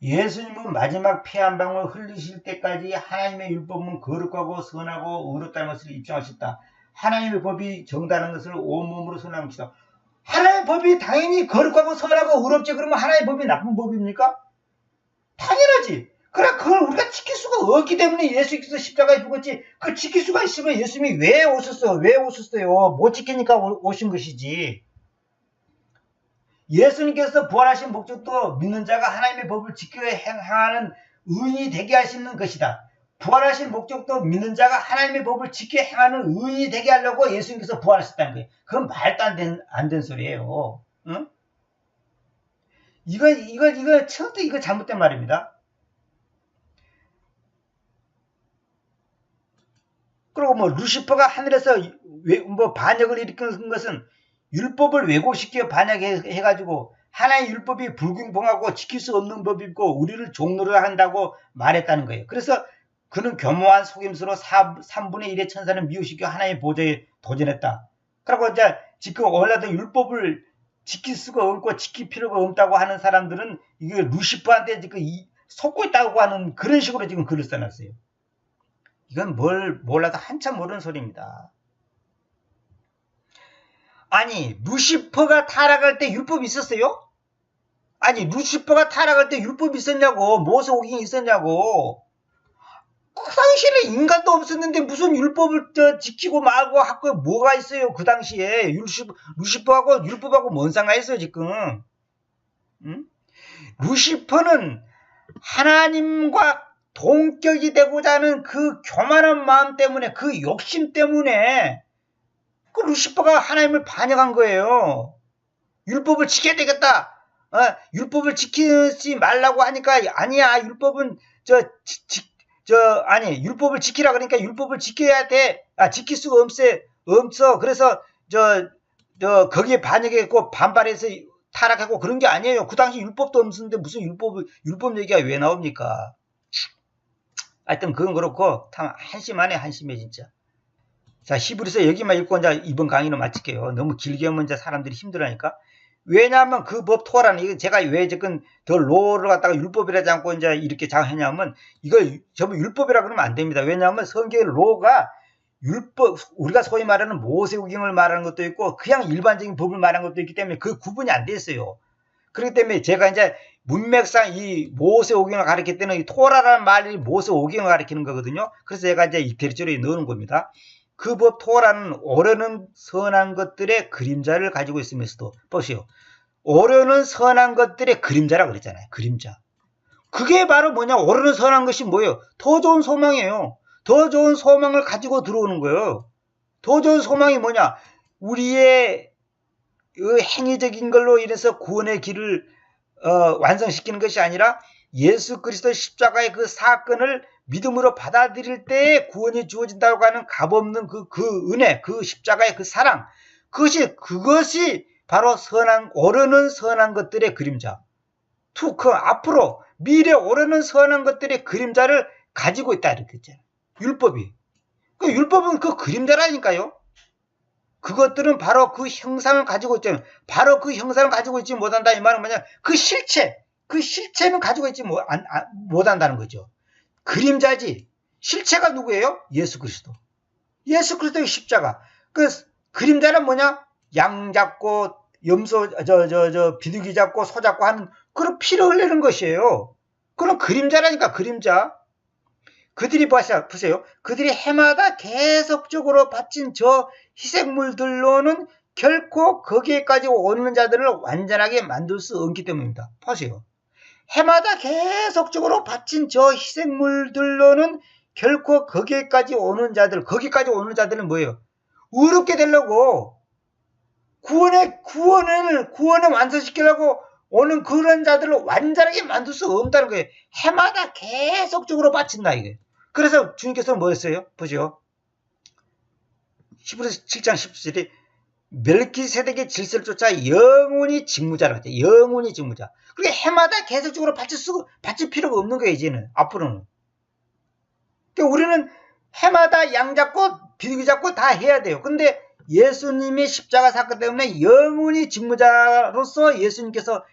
예수님은 마지막 피 한 방울 흘리실 때까지 하나님의 율법은 거룩하고 선하고 의롭다는 것을 입증하셨다. 하나님의 법이 정다는 것을 온몸으로 선하는 것이다. 하나님의 법이 당연히 거룩하고 선하고 의롭지. 그러면 하나님의 법이 나쁜 법입니까? 당연하지. 그러나 그걸 우리가 지킬 수가 없기 때문에 예수께서 십자가에 죽었지. 그걸 지킬 수가 있으면 예수님이 왜 오셨어요? 못 지키니까 오신 것이지. 예수님께서 부활하신 목적도 믿는 자가 하나님의 법을 지켜 행하는 의인이 되게 하시는 것이다. 부활하신 목적도 믿는 자가 하나님의 법을 지켜 행하는 의인이 되게 하려고 예수님께서 부활하셨다는 거예요. 그건 말도 안 된 소리예요. 응? 이거 처음부터 이거 잘못된 말입니다. 그리고 뭐 루시퍼가 하늘에서 반역을 일으킨 것은 율법을 왜곡시켜 반역해가지고 하나의 율법이 불공평하고 지킬 수 없는 법이고 우리를 종노릇 한다고 말했다는 거예요. 그래서 그는 교묘한 속임수로 3분의 1의 천사를 미우시켜 하나의 보좌에 도전했다. 그리고 이제 지금 원래도 율법을 지킬 수가 없고 지킬 필요가 없다고 하는 사람들은 이게 루시퍼한테 지금 속고 있다고 하는 그런 식으로 지금 글을 써놨어요. 이건 뭘 몰라도 한참 모르는 소리입니다. 아니 루시퍼가 타락할 때 율법이 있었어요? 아니 루시퍼가 타락할 때 율법이 있었냐고. 모세오경이 있었냐고. 그 당시에는 인간도 없었는데 무슨 율법을 지키고 말고 하고 뭐가 있어요. 그 당시에 루시퍼하고 율법하고 뭔 상관이 있어요 지금. 응? 루시퍼는 하나님과 동격이 되고자 하는 그 교만한 마음 때문에 그 욕심 때문에 그 루시퍼가 하나님을 반역한 거예요. 율법을 지켜야 되겠다. 율법을 지키지 말라고 하니까 아니야. 율법은 율법을 지키라 그러니까 율법을 지켜야 돼. 지킬 수가 없어. 그래서 거기에 반역했고 반발해서 타락하고 그런 게 아니에요. 그 당시 율법도 없었는데 무슨 율법 얘기가 왜 나옵니까? 하여튼 그건 그렇고 참 한심해 진짜. 자, 히브리서 여기만 읽고 이제 이번 강의는 마칠게요. 너무 길게 하면 이제 사람들이 힘들어하니까. 왜냐하면 그 법 토라는 이거 제가 왜 지금 더 로를 갖다가 율법이라지 않고 이제 이렇게 장했냐면 이걸 전부 율법이라 그러면 안 됩니다. 왜냐하면 성경의 로가 율법, 우리가 소위 말하는 모세오경을 말하는 것도 있고 그냥 일반적인 법을 말하는 것도 있기 때문에 그 구분이 안 돼 있어요. 그렇기 때문에 제가 이제 문맥상 이 모세오경을 가르칠 때는 이 토라라는 말이 모세오경을 가리키는 거거든요. 그래서 제가 이제 이태리절에 넣는 겁니다. 그 법 토라는 오려는 선한 것들의 그림자를 가지고 있으면서도 보시오. 오려는 선한 것들의 그림자라고 그랬잖아요. 그림자. 그게 바로 뭐냐? 오려는 선한 것이 뭐예요? 더 좋은 소망이에요. 더 좋은 소망을 가지고 들어오는 거예요. 더 좋은 소망이 뭐냐? 우리의 행위적인 걸로 인해서 구원의 길을 완성시키는 것이 아니라 예수 그리스도 십자가의 그 사건을 믿음으로 받아들일 때에 구원이 주어진다고 하는 값없는 그 은혜, 그 십자가의 그 사랑, 그것이 바로 오르는 선한 것들의 그림자. 앞으로 미래 오르는 선한 것들의 그림자를 가지고 있다 이렇게 했잖아요. 율법이. 율법은 그 그림자라니까요. 그것들은 바로 그 형상을 가지고 있잖아요. 바로 그 형상을 가지고 있지 못한다 이 말은 뭐냐? 그 실체는 가지고 있지 못한다는 거죠. 그림자지. 실체가 누구예요? 예수 그리스도. 예수 그리스도의 십자가. 그 그림자는 뭐냐? 양 잡고 비둘기 잡고 소 잡고 하는 그런 피를 흘리는 것이에요. 그런 그림자라니까 그림자. 그들이 보세요. 그들이 해마다 계속적으로 바친 저 희생물들로는 결코 거기에까지 오는 자들을 완전하게 만들 수 없기 때문입니다. 보세요. 해마다 계속적으로 바친 저 희생물들로는 결코 거기까지 오는 자들은 뭐예요? 의롭게 되려고 구원을 완성시키려고 오는 그런 자들을 완전하게 만들 수 없다는 거예요. 해마다 계속적으로 바친다 이게. 그래서 주님께서는 뭐였어요? 보죠. 히브리서 7장 10절에 멜기세덱의 질서를 쫓아 영원히 직무자라고 했죠. 영원히 직무자. 그게 해마다 계속적으로 바칠 필요가 없는 거예요, 이제는. 앞으로는. 그러니까 우리는 해마다 양 잡고 비둘기 잡고 다 해야 돼요. 근데 예수님의 십자가 사건 때문에 영원히 직무자로서 예수님께서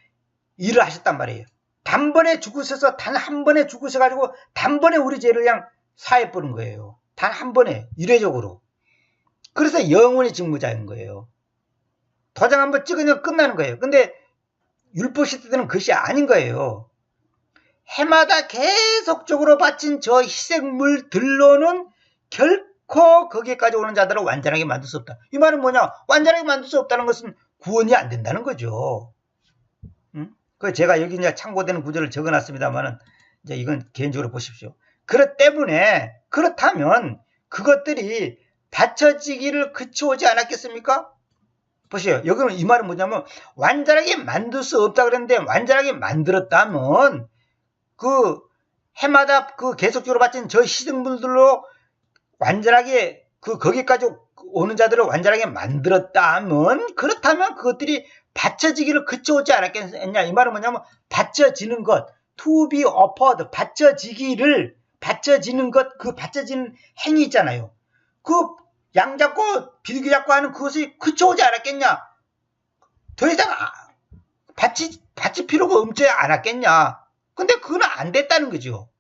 일을 하셨단 말이에요. 단번에 죽으셔서 단 한 번에 죽으셔가지고 단번에 우리 죄를 그냥 사해버린 거예요. 단 한 번에 이례적으로. 그래서 영원히 직무자인 거예요. 도장 한번 찍으면 끝나는 거예요. 근데 율법 시대 때는 그것이 아닌 거예요. 해마다 계속적으로 바친 저 희생물들로는 결코 거기까지 오는 자들을 완전하게 만들 수 없다. 이 말은 뭐냐? 완전하게 만들 수 없다는 것은 구원이 안 된다는 거죠. 그 제가 여기 이제 참고되는 구절을 적어놨습니다만은 이제 이건 개인적으로 보십시오. 그렇다면 그것들이 받쳐지기를 그쳐오지 않았겠습니까? 보세요. 여기는 이 말은 뭐냐면 완전하게 만들 수 없다 그랬는데 완전하게 만들었다면 그 해마다 그 계속적으로 바친 저 희생물들로 완전하게 거기까지 오는 자들을 완전하게 만들었다면 그렇다면 그것들이 받쳐지기를 그쳐오지 않았겠냐. 이 말은 뭐냐면 받쳐지는 것, to be offered, 받쳐지는 것, 그 받쳐지는 행위 있잖아요. 그 양 잡고 비둘기 잡고 하는 그것이 그쳐오지 않았겠냐. 더 이상 받칠 필요가 없지 않았겠냐. 근데 그건 안 됐다는 거죠.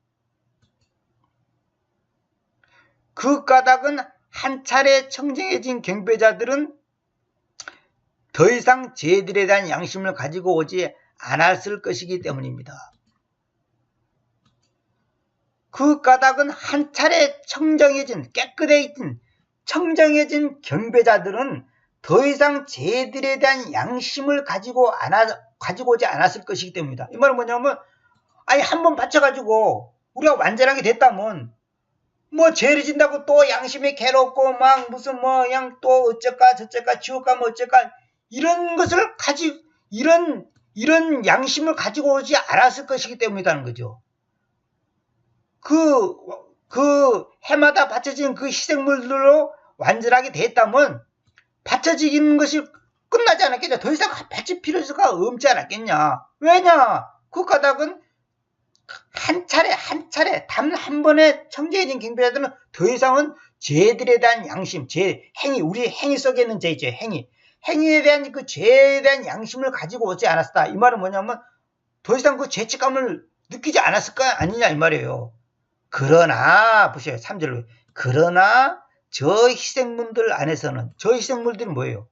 그 까닭은 한 차례 청정해진 경배자들은 더 이상 죄들에 대한 양심을 가지고 오지 않았을 것이기 때문입니다. 그 까닭은 한 차례 깨끗해진 청정해진 경배자들은 더 이상 죄들에 대한 양심을 가지고 오지 않았을 것이기 때문입니다. 이 말은 뭐냐면 한번 바쳐가지고 우리가 완전하게 됐다면 죄를 진다고 또 양심이 괴롭고 무슨 그냥 또 어쩔까 저쩔까 지옥 가면 어쩔까 이런 것을 이런 양심을 가지고 오지 않았을 것이기 때문이라는 거죠. 그 해마다 바쳐진 그 희생물들로 완전하게 됐다면 바쳐지는 것이 끝나지 않았겠냐. 더 이상 바칠 필요가 없지 않았겠냐. 왜냐? 그 까닭은 한 차례 단 한 번에 청정해진 경배자들은 더 이상은 죄들에 대한 양심, 우리 행위 속에 있는 죄죠. 행위에 대한 그 죄에 대한 양심을 가지고 오지 않았다. 이 말은 뭐냐면 더 이상 그 죄책감을 느끼지 않았을 거 아니냐 이 말이에요. 그러나 보세요. 3절로 그러나 저 희생물들이 뭐예요?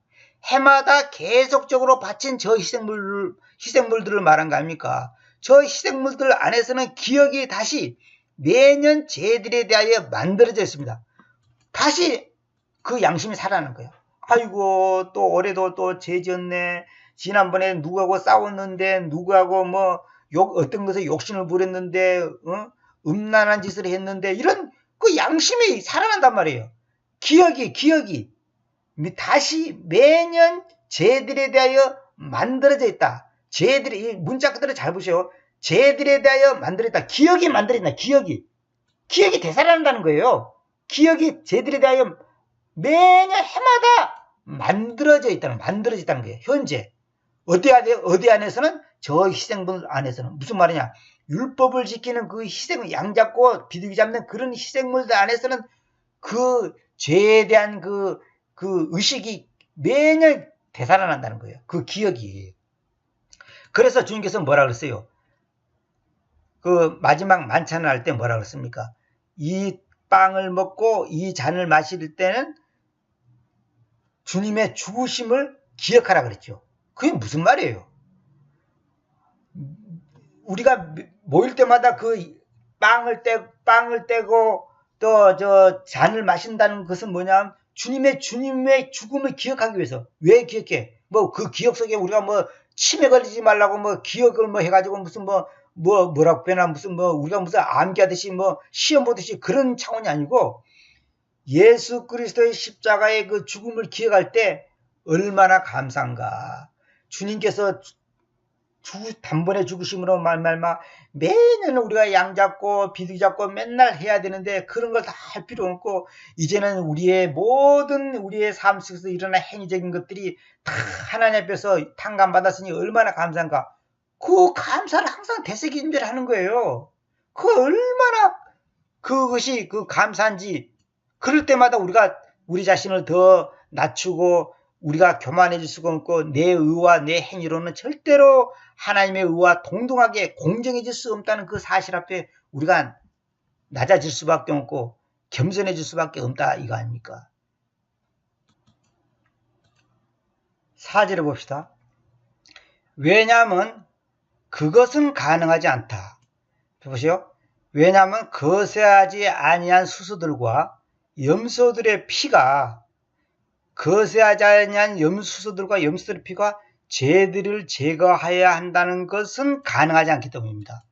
해마다 계속적으로 바친 저 희생물들을 말한 거 아닙니까? 저 희생물들 안에서는 기억이 다시 매년 죄들에 대하여 만들어져 있습니다. 다시 그 양심이 살아나는 거예요. 아이고 또 올해도 또 죄 지었네. 지난번에 누구하고 싸웠는데 누구하고 어떤 것에 욕심을 부렸는데 음란한 짓을 했는데 이런 그 양심이 살아난단 말이에요. 기억이 다시 매년 죄들에 대하여 만들어져 있다. 죄들이, 이 문자 그대로 잘 보세요. 죄들에 대하여 만들어졌다. 기억이 만들어진다. 기억이 되살아난다는 거예요. 기억이 죄들에 대하여 매년 해마다 만들어져 있다는 거예요. 현재. 어디 안에서는? 저 희생분 안에서는. 무슨 말이냐? 율법을 지키는 그 양 잡고 비둘기 잡는 그런 희생물들 안에서는 그 죄에 대한 그 의식이 매년 되살아난다는 거예요. 그 기억이. 그래서 주님께서 뭐라 그랬어요? 그 마지막 만찬을 할 때 뭐라 그랬습니까? 이 빵을 먹고 이 잔을 마실 때는 주님의 죽으심을 기억하라 그랬죠. 그게 무슨 말이에요? 우리가 모일 때마다 그 빵을 떼고 또 저 잔을 마신다는 것은 뭐냐? 주님의 죽음을 기억하기 위해서. 왜 기억해? 뭐 그 기억 속에 우리가 뭐 치매 걸리지 말라고 뭐 기억을 뭐 해가지고 무슨 뭐라고 표현하 무슨 우리가 무슨 암기하듯이 뭐 시험 보듯이 그런 차원이 아니고 예수 그리스도의 십자가의 그 죽음을 기억할 때 얼마나 감사한가. 주님께서 단번에 죽으심으로 말마 매년 우리가 양 잡고 비둘기 잡고 맨날 해야 되는데 그런 걸 다 할 필요 없고 이제는 우리의 삶 속에서 일어난 행위적인 것들이 다 하나님 앞에서 탕감받았으니 얼마나 감사한가. 그 감사를 항상 되새김질 하는 거예요. 얼마나 그것이 감사한지. 그럴 때마다 우리가 우리 자신을 더 낮추고 우리가 교만해질 수가 없고 내 의와 내 행위로는 절대로 하나님의 의와 동등하게 공정해질 수 없다는 그 사실 앞에 우리가 낮아질 수밖에 없고 겸손해질 수밖에 없다 이거 아닙니까? 4절을 봅시다. 왜냐하면 그것은 가능하지 않다. 보세요. 왜냐하면 거세하지 아니한 수소들과 염소들의 피가 거세하지 아니한 염소들과 염소들의 피가 죄들을 제거하여야 한다는 것은 가능하지 않기 때문입니다.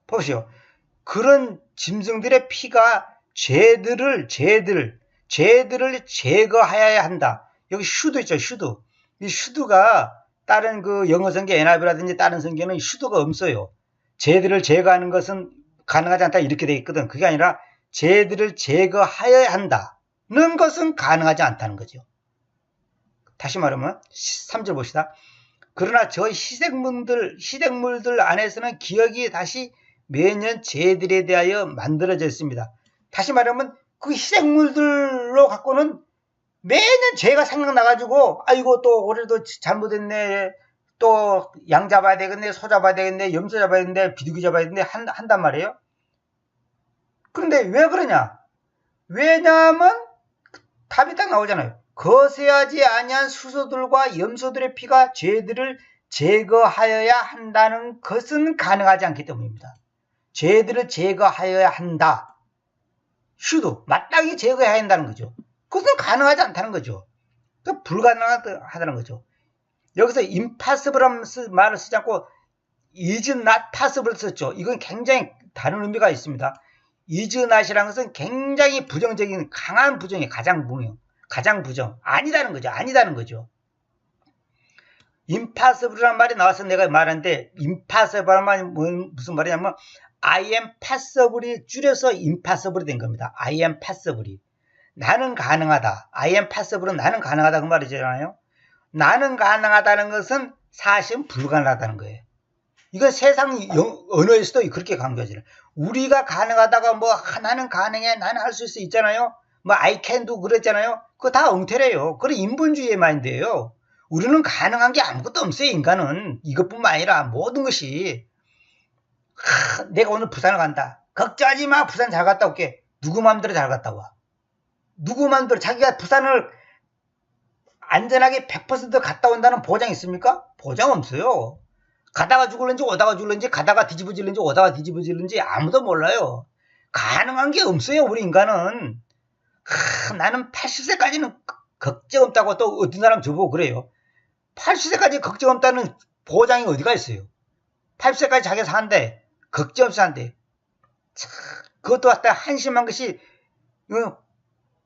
보시오. 그런 짐승들의 피가 죄들을 제거하여야 한다. 여기 슈드 있죠, 슈드. 이 슈드가 다른 그 영어 성경 NIV라든지 다른 성경은 슈드가 없어요. 죄들을 제거하는 것은 가능하지 않다 이렇게 되어 있거든. 그게 아니라 죄들을 제거하여야 한다는 것은 가능하지 않다는 거죠. 다시 말하면 3절 봅시다. 그러나 저 희생물들 안에서는 기억이 다시 매년 죄들에 대하여 만들어져 있습니다. 다시 말하면 그 희생물들로 갖고는 매년 죄가 생각나가지고 아이고 또 올해도 잘못했네, 또 양 잡아야 되겠네, 소 잡아야 되겠네, 염소 잡아야 되겠네, 비둘기 잡아야 되겠네 한단 말이에요. 그런데 왜 그러냐? 왜냐하면 답이 딱 나오잖아요. 거세하지 아니한 수소들과 염소들의 피가 죄들을 제거하여야 한다는 것은 가능하지 않기 때문입니다. 죄들을 제거하여야 한다. 슈도 마땅히 제거해야 한다는 거죠. 그것은 가능하지 않다는 거죠. 불가능하다는 거죠. 여기서 impossible라는 말을 쓰지 않고 is not possible 썼죠. 이건 굉장히 다른 의미가 있습니다. is not이라는 것은 굉장히 부정적인 강한 부정이 가장 부정. 아니다는 거죠. impossible라는 말이 나와서 내가 말하는데 impossible란 말이 무슨 말이냐면 I am passible이 줄여서 impossible이 된 겁니다. I am passible이. 나는 가능하다. I am passible은 나는 가능하다 그 말이잖아요. 나는 가능하다는 것은 사실은 불가능하다는 거예요. 이건 세상 언어에서도 그렇게 강조하잖아요. 우리가 가능하다가 나는 가능해, 나는 할 수 있어 있잖아요. I can do 그랬잖아요. 그거 다 엉터리예요. 그건 인본주의의 마인드예요. 우리는 가능한 게 아무것도 없어요. 인간은 이것뿐만 아니라 모든 것이 내가 오늘 부산을 간다. 걱정하지 마. 부산 잘 갔다 올게. 누구 마음대로 잘 갔다 와. 누구 마음대로 자기가 부산을 안전하게 100% 갔다 온다는 보장 있습니까? 보장 없어요. 가다가 죽을는지 오다가 죽을는지 가다가 뒤집어질는지 오다가 뒤집어질는지 아무도 몰라요. 가능한 게 없어요. 우리 인간은. 나는 80세까지는 걱정 없다고 또 어떤 사람 저보고 그래요. 80세까지 걱정 없다는 보장이 어디가 있어요. 80세까지 자기가 산대. 걱정 없이 산대. 그것도 왔다 한심한 것이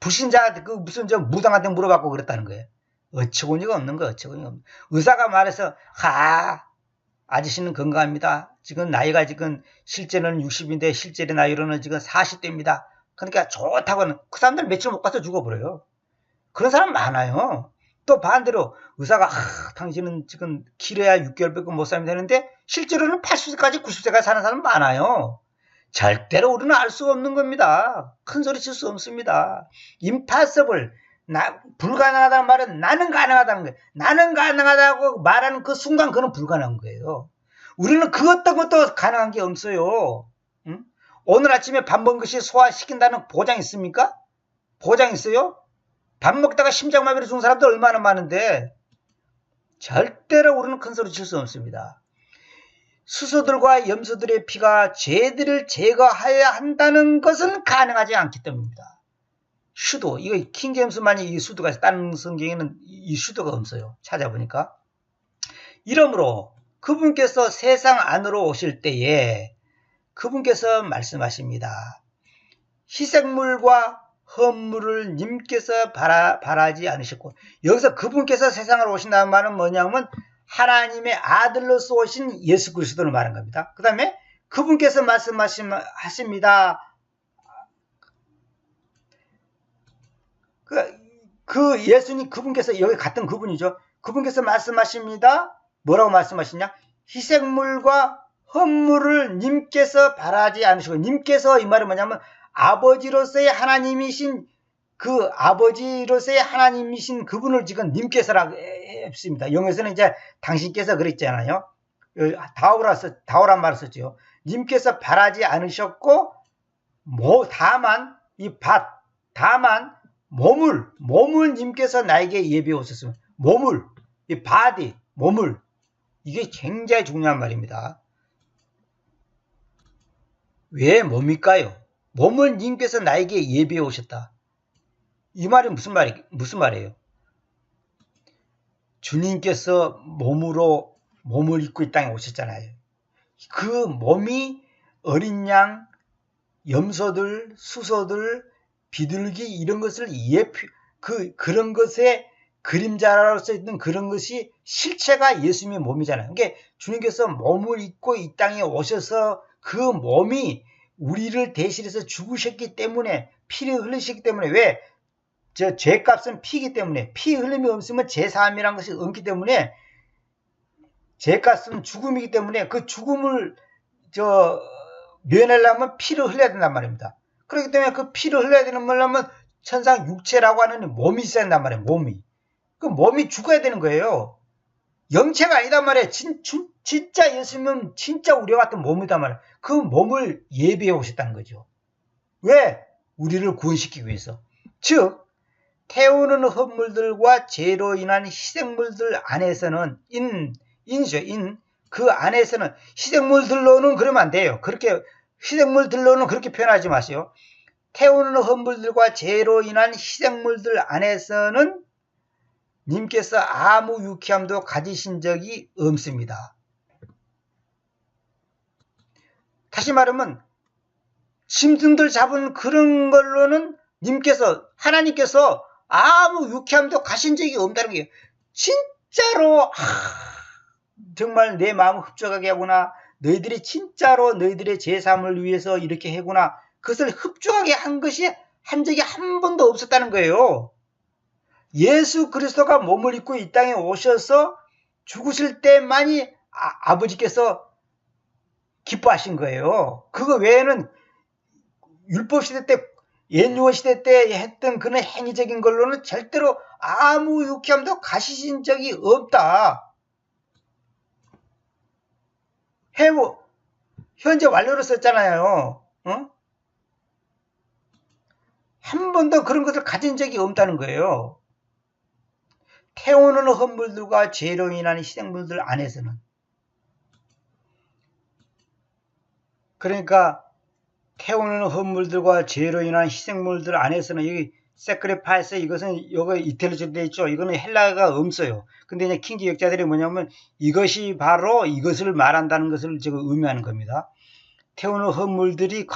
불신자 그 무슨 저 무당한테 물어봤고 그랬다는 거예요. 어처구니가 없는 거예요. 어처구니가 없는. 의사가 말해서 아저씨는 건강합니다. 지금 나이가 지금 실제는 60인데 실제의 나이로는 지금 40대입니다. 그러니까 좋다고는 그 사람들 며칠 못 가서 죽어버려요. 그런 사람 많아요. 또 반대로 의사가 당신은 지금 길어야 6개월밖에 못 살면 되는데 실제로는 80세까지 90세까지 사는 사람 많아요. 절대로 우리는 알 수 없는 겁니다. 큰 소리 칠 수 없습니다. impossible, 불가능하다는 말은 나는 가능하다는 거예요. 나는 가능하다고 말하는 그 순간 그건 불가능한 거예요. 우리는 그 어떤 것도 가능한 게 없어요. 응? 오늘 아침에 밥 먹은 것이 소화시킨다는 보장 있습니까? 보장 있어요? 밥 먹다가 심장마비로 죽은 사람들 얼마나 많은데 절대로 우리는 큰 소리 칠 수 없습니다. 수소들과 염소들의 피가 죄들을 제거해야 한다는 것은 가능하지 않기 때문입니다. 슈도, 이거 킹제임스만이 이 슈도가 있어. 다른 성경에는 이 슈도가 없어요. 찾아보니까. 이러므로 그분께서 세상 안으로 오실 때에 그분께서 말씀하십니다. 희생물과 헌물을 님께서 바라지 않으셨고, 여기서 그분께서 세상으로 오신다는 말은 뭐냐면 하나님의 아들로서 오신 예수 그리스도를 말한 겁니다. 그 다음에 그분께서 말씀하십니다. 그 예수님 그분께서 여기 같은 그분이죠. 그분께서 말씀하십니다. 뭐라고 말씀하시냐? 희생물과 헌물을 님께서 바라지 않으시고, 님께서 이 말은 뭐냐면 아버지로서의 하나님이신 그분을 지금 님께서라고 했습니다. 영어에서는 이제 당신께서 그랬잖아요. 다오란 말을 썼죠. 님께서 바라지 않으셨고, 다만 몸을 님께서 나에게 예비해 오셨습니다. 몸을. 이게 굉장히 중요한 말입니다. 왜 몸일까요? 몸을 님께서 나에게 예비해 오셨다. 이 말이 무슨 말이에요? 주님께서 몸을 입고 이 땅에 오셨잖아요. 그 몸이 어린 양, 염소들, 수소들, 비둘기 이런 것을 그런 것의 그림자로서 있는 그런 것이 실체가 예수님의 몸이잖아요. 그러니까 주님께서 몸을 입고 이 땅에 오셔서 그 몸이 우리를 대신해서 죽으셨기 때문에, 피를 흘리셨기 때문에, 왜? 죄값은 피이기 때문에, 피 흘림이 없으면 제사함이라는 것이 없기 때문에, 죄값은 죽음이기 때문에 그 죽음을 면하려면 피를 흘려야 된단 말입니다. 그렇기 때문에 그 피를 흘려야 되는 거라면 천상 육체라고 하는 몸이 있어야 된단 말이에요. 그 몸이 죽어야 되는 거예요. 영체가 아니단 말이에요. 진짜 예수님은 진짜 우리와 같은 몸이단 말이에요. 그 몸을 예비해 오셨다는 거죠. 왜? 우리를 구원시키기 위해서. 즉 태우는 헌물들과 죄로 인한 희생물들 안에서는 그 안에서는 희생물들로는 그러면 안 돼요. 희생물들로는 그렇게 표현하지 마세요. 태우는 헌물들과 죄로 인한 희생물들 안에서는 님께서 아무 유쾌함도 가지신 적이 없습니다. 다시 말하면 짐승들 잡은 그런 걸로는 하나님께서 아무 유쾌함도 가신 적이 없다는 거예요. 진짜로 정말 내 마음을 흡족하게 하구나. 너희들이 진짜로 너희들의 제사함을 위해서 이렇게 하구나. 그것을 흡족하게 한 적이 한 번도 없었다는 거예요. 예수 그리스도가 몸을 입고 이 땅에 오셔서 죽으실 때만이 아버지께서 기뻐하신 거예요. 그거 외에는 율법 시대 때, 옛유언 시대 때 했던 그런 행위적인 걸로는 절대로 아무 유쾌함도 가지신 적이 없다. 현재 완료로 썼잖아요. 한 번도 그런 것을 가진 적이 없다는 거예요. 태우는 헌물들과 죄로 인한 희생물들 안에서는. 그러니까 태우는 헌물들과 죄로 인한 희생물들 안에서는 여기 sacrifice 이것은 여기 이탈리아로 되어 있죠. 이거는 헬라어가 없어요. 근데 이제 킹지 역자들이 뭐냐면 이것이 바로 이것을 말한다는 것을 지금 의미하는 겁니다. 태우는 헌물들이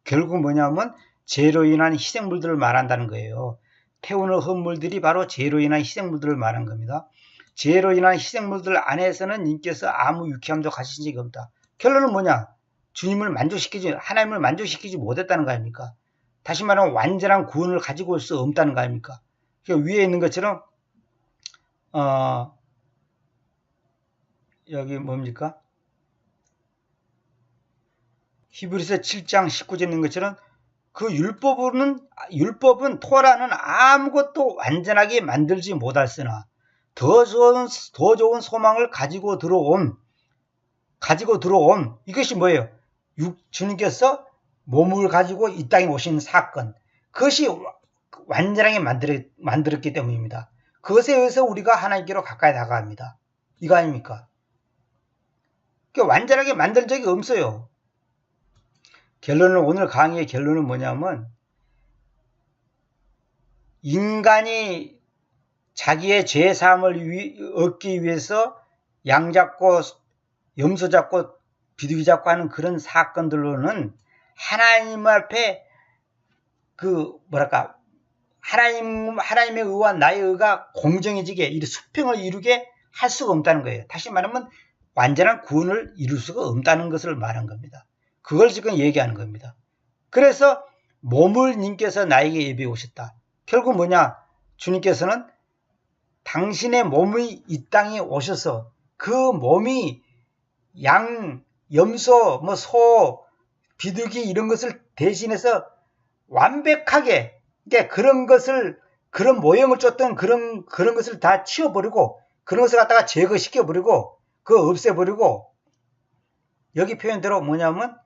결국 뭐냐면 죄로 인한 희생물들을 말한다는 거예요. 태우는 헛물들이 바로 죄로 인한 희생물들을 말한 겁니다. 죄로 인한 희생물들 안에서는 님께서 아무 유쾌함도 가지신 적이 없다. 결론은 뭐냐? 하나님을 만족시키지 못했다는 거 아닙니까? 다시 말하면 완전한 구원을 가지고 올 수 없다는 거 아닙니까? 위에 있는 것처럼 여기 뭡니까? 히브리서 7장 19절에 있는 것처럼 그 율법은 토라는 아무것도 완전하게 만들지 못할으나 더 좋은 소망을 가지고 들어온 이것이 뭐예요? 주님께서 몸을 가지고 이 땅에 오신 사건, 그것이 완전하게 만들었기 때문입니다. 그것에 의해서 우리가 하나님께로 가까이 나아갑니다. 이거 아닙니까? 완전하게 만든 적이 없어요. 오늘 강의의 결론은 뭐냐면, 인간이 자기의 죄사함을 얻기 위해서 양 잡고 염소 잡고 비둘기 잡고 하는 그런 사건들로는 하나님 앞에 하나님의 의와 나의 의가 공정해지게, 이 수평을 이루게 할 수가 없다는 거예요. 다시 말하면 완전한 구원을 이룰 수가 없다는 것을 말한 겁니다. 그걸 지금 얘기하는 겁니다. 그래서 몸을 님께서 나에게 예비해 오셨다. 결국 뭐냐? 주님께서는 당신의 몸이 이 땅에 오셔서 그 몸이 양, 염소, 소, 비둘기 이런 것을 대신해서 완벽하게 그런 모형을 쫓던 그런 것을 다 치워버리고 그런 것을 갖다가 제거시켜버리고 그거 없애버리고 여기 표현대로 뭐냐면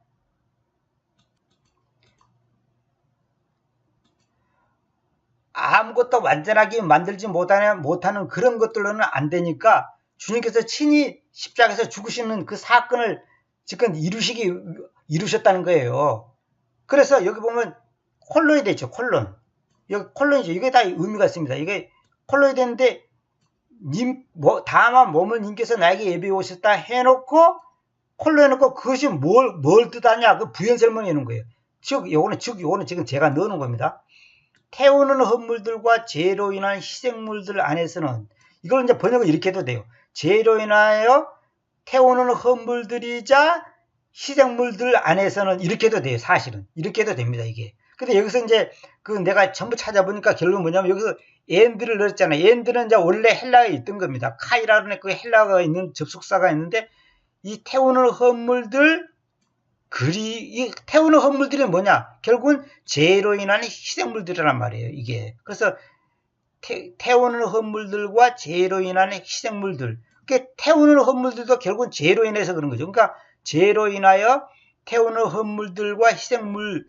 아무것도 완전하게 만들지 못하는 그런 것들로는 안 되니까 주님께서 친히 십자가에서 죽으시는 그 사건을 지금 이루셨다는 거예요. 그래서 여기 보면 콜론이 되죠. 여기 콜론이죠. 이게 다 의미가 있습니다. 이게 콜론이 되는데 다만 몸을 님께서 나에게 예비해 오셨다 해놓고 콜로 해놓고 그것이 뭘 뜻하냐? 그 부연 설명해 놓은 거예요. 요거는 지금 제가 넣어놓은 겁니다. 태우는 헛물들과 죄로 인한 희생물들 안에서는 이걸 이제 번역을 이렇게 해도 돼요. 죄로 인하여 태우는 헛물들이자 희생물들 안에서는 이렇게 해도 돼요. 사실은 이렇게 해도 됩니다. 이게. 근데 여기서 이제 내가 전부 찾아보니까 결론은 뭐냐면 여기서 엔드를 넣었잖아요. 엔드는 이제 원래 헬라어에 있던 겁니다. 카이라는 그 헬라어가 있는 접속사가 있는데 이 태우는 헛물들 이 태우는 헛물들이 뭐냐? 결국은 죄로 인한 희생물들이란 말이에요. 이게. 그래서 태우는 헛물들과 죄로 인한 희생물들. 그러니까 태우는 헛물들도 결국은 죄로 인해서 그런 거죠. 그러니까 죄로 인하여 태우는 헛물들과 희생물,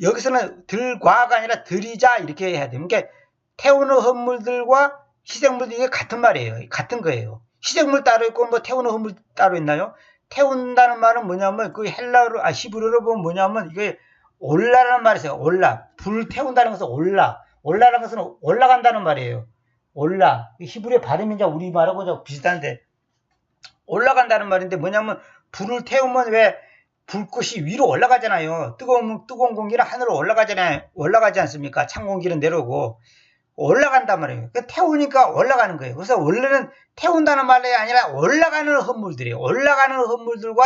여기서는 들과가 아니라 들이자 이렇게 해야 돼요. 그러니까 태우는 헛물들과 희생물들 이게 같은 말이에요. 같은 거예요. 희생물 따로 있고 태우는 헛물 따로 있나요? 태운다는 말은 뭐냐면 헬라어로 히브리어로 보면 뭐냐면 이게 올라라는 말이 있어요. 불 태운다는 것은 올라라는 것은 올라간다는 말이에요. 히브리어 발음이 이제 우리 말하고 비슷한데 올라간다는 말인데 뭐냐면 불을 태우면 왜 불꽃이 위로 올라가잖아요. 뜨거운 공기는 하늘로 올라가지 않습니까? 찬 공기는 내려오고 올라간단 말이에요. 태우니까 올라가는 거예요. 그래서 원래는 태운다는 말이 아니라 올라가는 헛물들이에요. 올라가는 헛물들과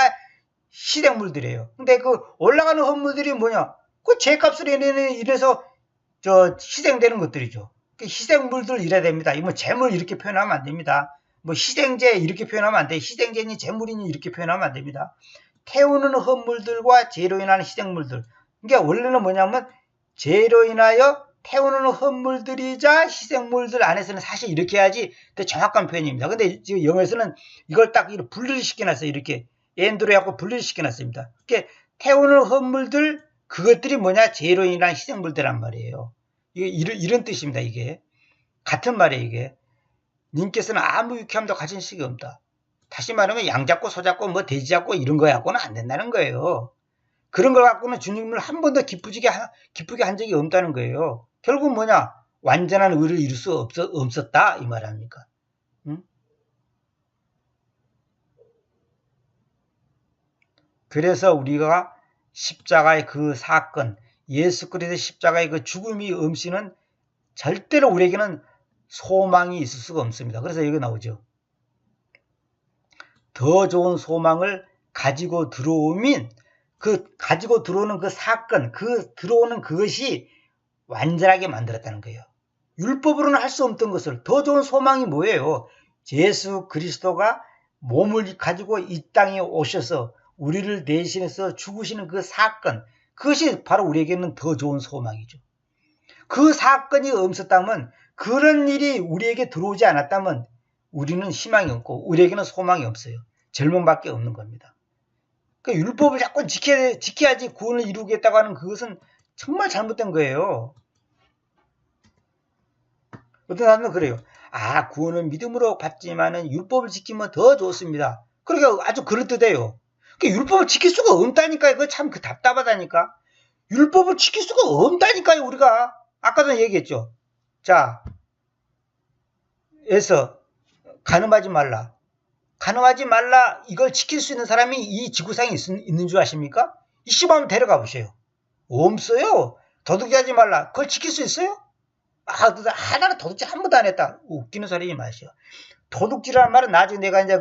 희생물들이에요. 근데 올라가는 헛물들이 뭐냐? 죄값으로 인해서 희생되는 것들이죠. 희생물들 이래야 됩니다. 재물 이렇게 표현하면 안 됩니다. 희생제 이렇게 표현하면 안 돼. 희생제니 재물이니 이렇게 표현하면 안 됩니다. 태우는 헛물들과 죄로 인한 희생물들. 그러니까 원래는 뭐냐면 죄로 인하여 태우는 헛물들이자 희생물들 안에서는 사실 이렇게 해야지 더 정확한 표현입니다. 근데 지금 영어에서는 이걸 딱 분리를 시켜놨어요. 이렇게 엔드로 해갖고 분리를 시켜놨습니다. 그러니까 태우는 헛물들 그것들이 뭐냐? 죄로 인한 희생물들란 말이에요. 이런 뜻입니다. 이게 같은 말이에요. 이게 님께서는 아무 유쾌함도 가진 적이 없다. 다시 말하면 양 잡고 소 잡고 돼지 잡고 이런 거 갖고는 안 된다는 거예요. 그런 걸 갖고는 주님을 한 번도 기쁘게 한 적이 없다는 거예요. 결국 뭐냐? 완전한 의를 이룰 수 없었다 이 말 아닙니까? 응? 그래서 우리가 십자가의 그 사건, 예수 그리스도의 십자가의 그 죽음이 없이는 절대로 우리에게는 소망이 있을 수가 없습니다. 그래서 여기 나오죠. 더 좋은 소망을 가지고 들어오면 그 가지고 들어오는 그 사건, 그 들어오는 그것이 완전하게 만들었다는 거예요. 율법으로는 할 수 없던 것을 더 좋은 소망이 뭐예요? 예수 그리스도가 몸을 가지고 이 땅에 오셔서 우리를 대신해서 죽으시는 그 사건, 그것이 바로 우리에게는 더 좋은 소망이죠. 그 사건이 없었다면, 그런 일이 우리에게 들어오지 않았다면 우리는 희망이 없고 우리에게는 소망이 없어요. 절망밖에 없는 겁니다. 그러니까 율법을 자꾸 지켜야지 구원을 이루겠다고 하는 그것은 정말 잘못된 거예요. 어떤 사람은 그래요. 구원은 믿음으로 받지만은 율법을 지키면 더 좋습니다. 그러니까 아주 그럴듯해요. 그러니까 율법을 지킬 수가 없다니까요. 그거 참 답답하다니까. 율법을 지킬 수가 없다니까요, 우리가. 아까도 얘기했죠. 자, 에서 간음하지 말라. 간음하지 말라. 이걸 지킬 수 있는 사람이 이 지구상에 있는 줄 아십니까? 이 시범 데려가 보세요. 없어요. 도둑질하지 말라. 그걸 지킬 수 있어요? 나는 도둑질 한 번도 안 했다. 웃기는 소리지 마시오. 도둑질이라는 말은 나중에 내가 이제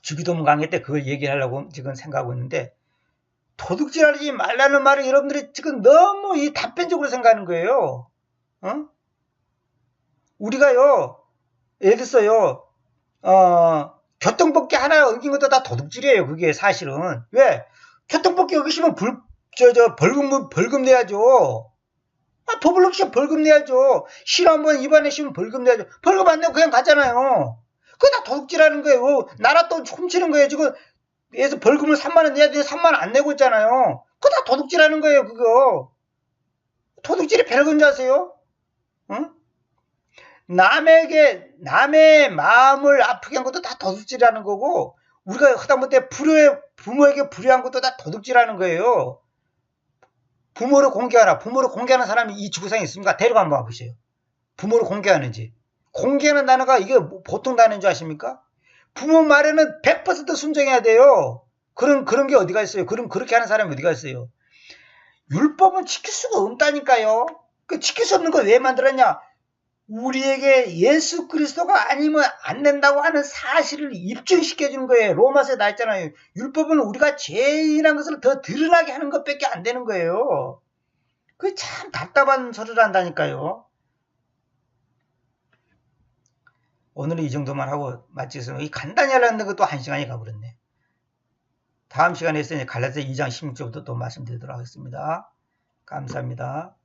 주기도문 강의 때 그걸 얘기를 하려고 지금 생각하고 있는데, 도둑질하지 말라는 말을 여러분들이 지금 너무 이 단편적으로 생각하는 거예요. 우리가요, 예를 들어서요, 교통법규 하나 어긴 것도 다 도둑질이에요. 그게 사실은. 왜? 교통법규 어기시면 벌금 내야죠. 법을 어기시면 벌금 내야죠. 실 한번 위반하시면 벌금 내야죠. 벌금 안 내고 그냥 가잖아요. 그거 다 도둑질하는 거예요. 나라 또 훔치는 거예요. 지금 그래서 벌금을 3만원 내야 되는데 3만원 안 내고 있잖아요. 그거 다 도둑질하는 거예요. 그거. 도둑질이 별건 줄 아세요? 응? 남의 마음을 아프게 한 것도 다 도둑질하는 거고, 우리가 하다못해 부모에게 불효한 것도 다 도둑질하는 거예요. 부모를 공개하는 사람이 이 지구상에 있습니까? 데려가 한번 와보세요. 부모를 공개하는지. 공개하는 단어가 이게 보통 단어인 줄 아십니까? 부모 말에는 100% 순종해야 돼요. 그런 게 어디가 있어요? 그렇게 하는 사람이 어디가 있어요? 율법은 지킬 수가 없다니까요. 그 지킬 수 없는 걸 왜 만들었냐? 우리에게 예수 그리스도가 아니면 안 된다고 하는 사실을 입증시켜주는 거예요. 로마서에 나있잖아요. 율법은 우리가 죄인이라는 것을 더 드러나게 하는 것밖에 안 되는 거예요. 그게 참 답답한 소리를 한다니까요. 오늘은 이 정도만 하고 마치겠습니다. 이 간단히 하려는 것도 1시간이 가버렸네. 다음 시간에 갈라디아 2장 16절부터 또 말씀드리도록 하겠습니다. 감사합니다.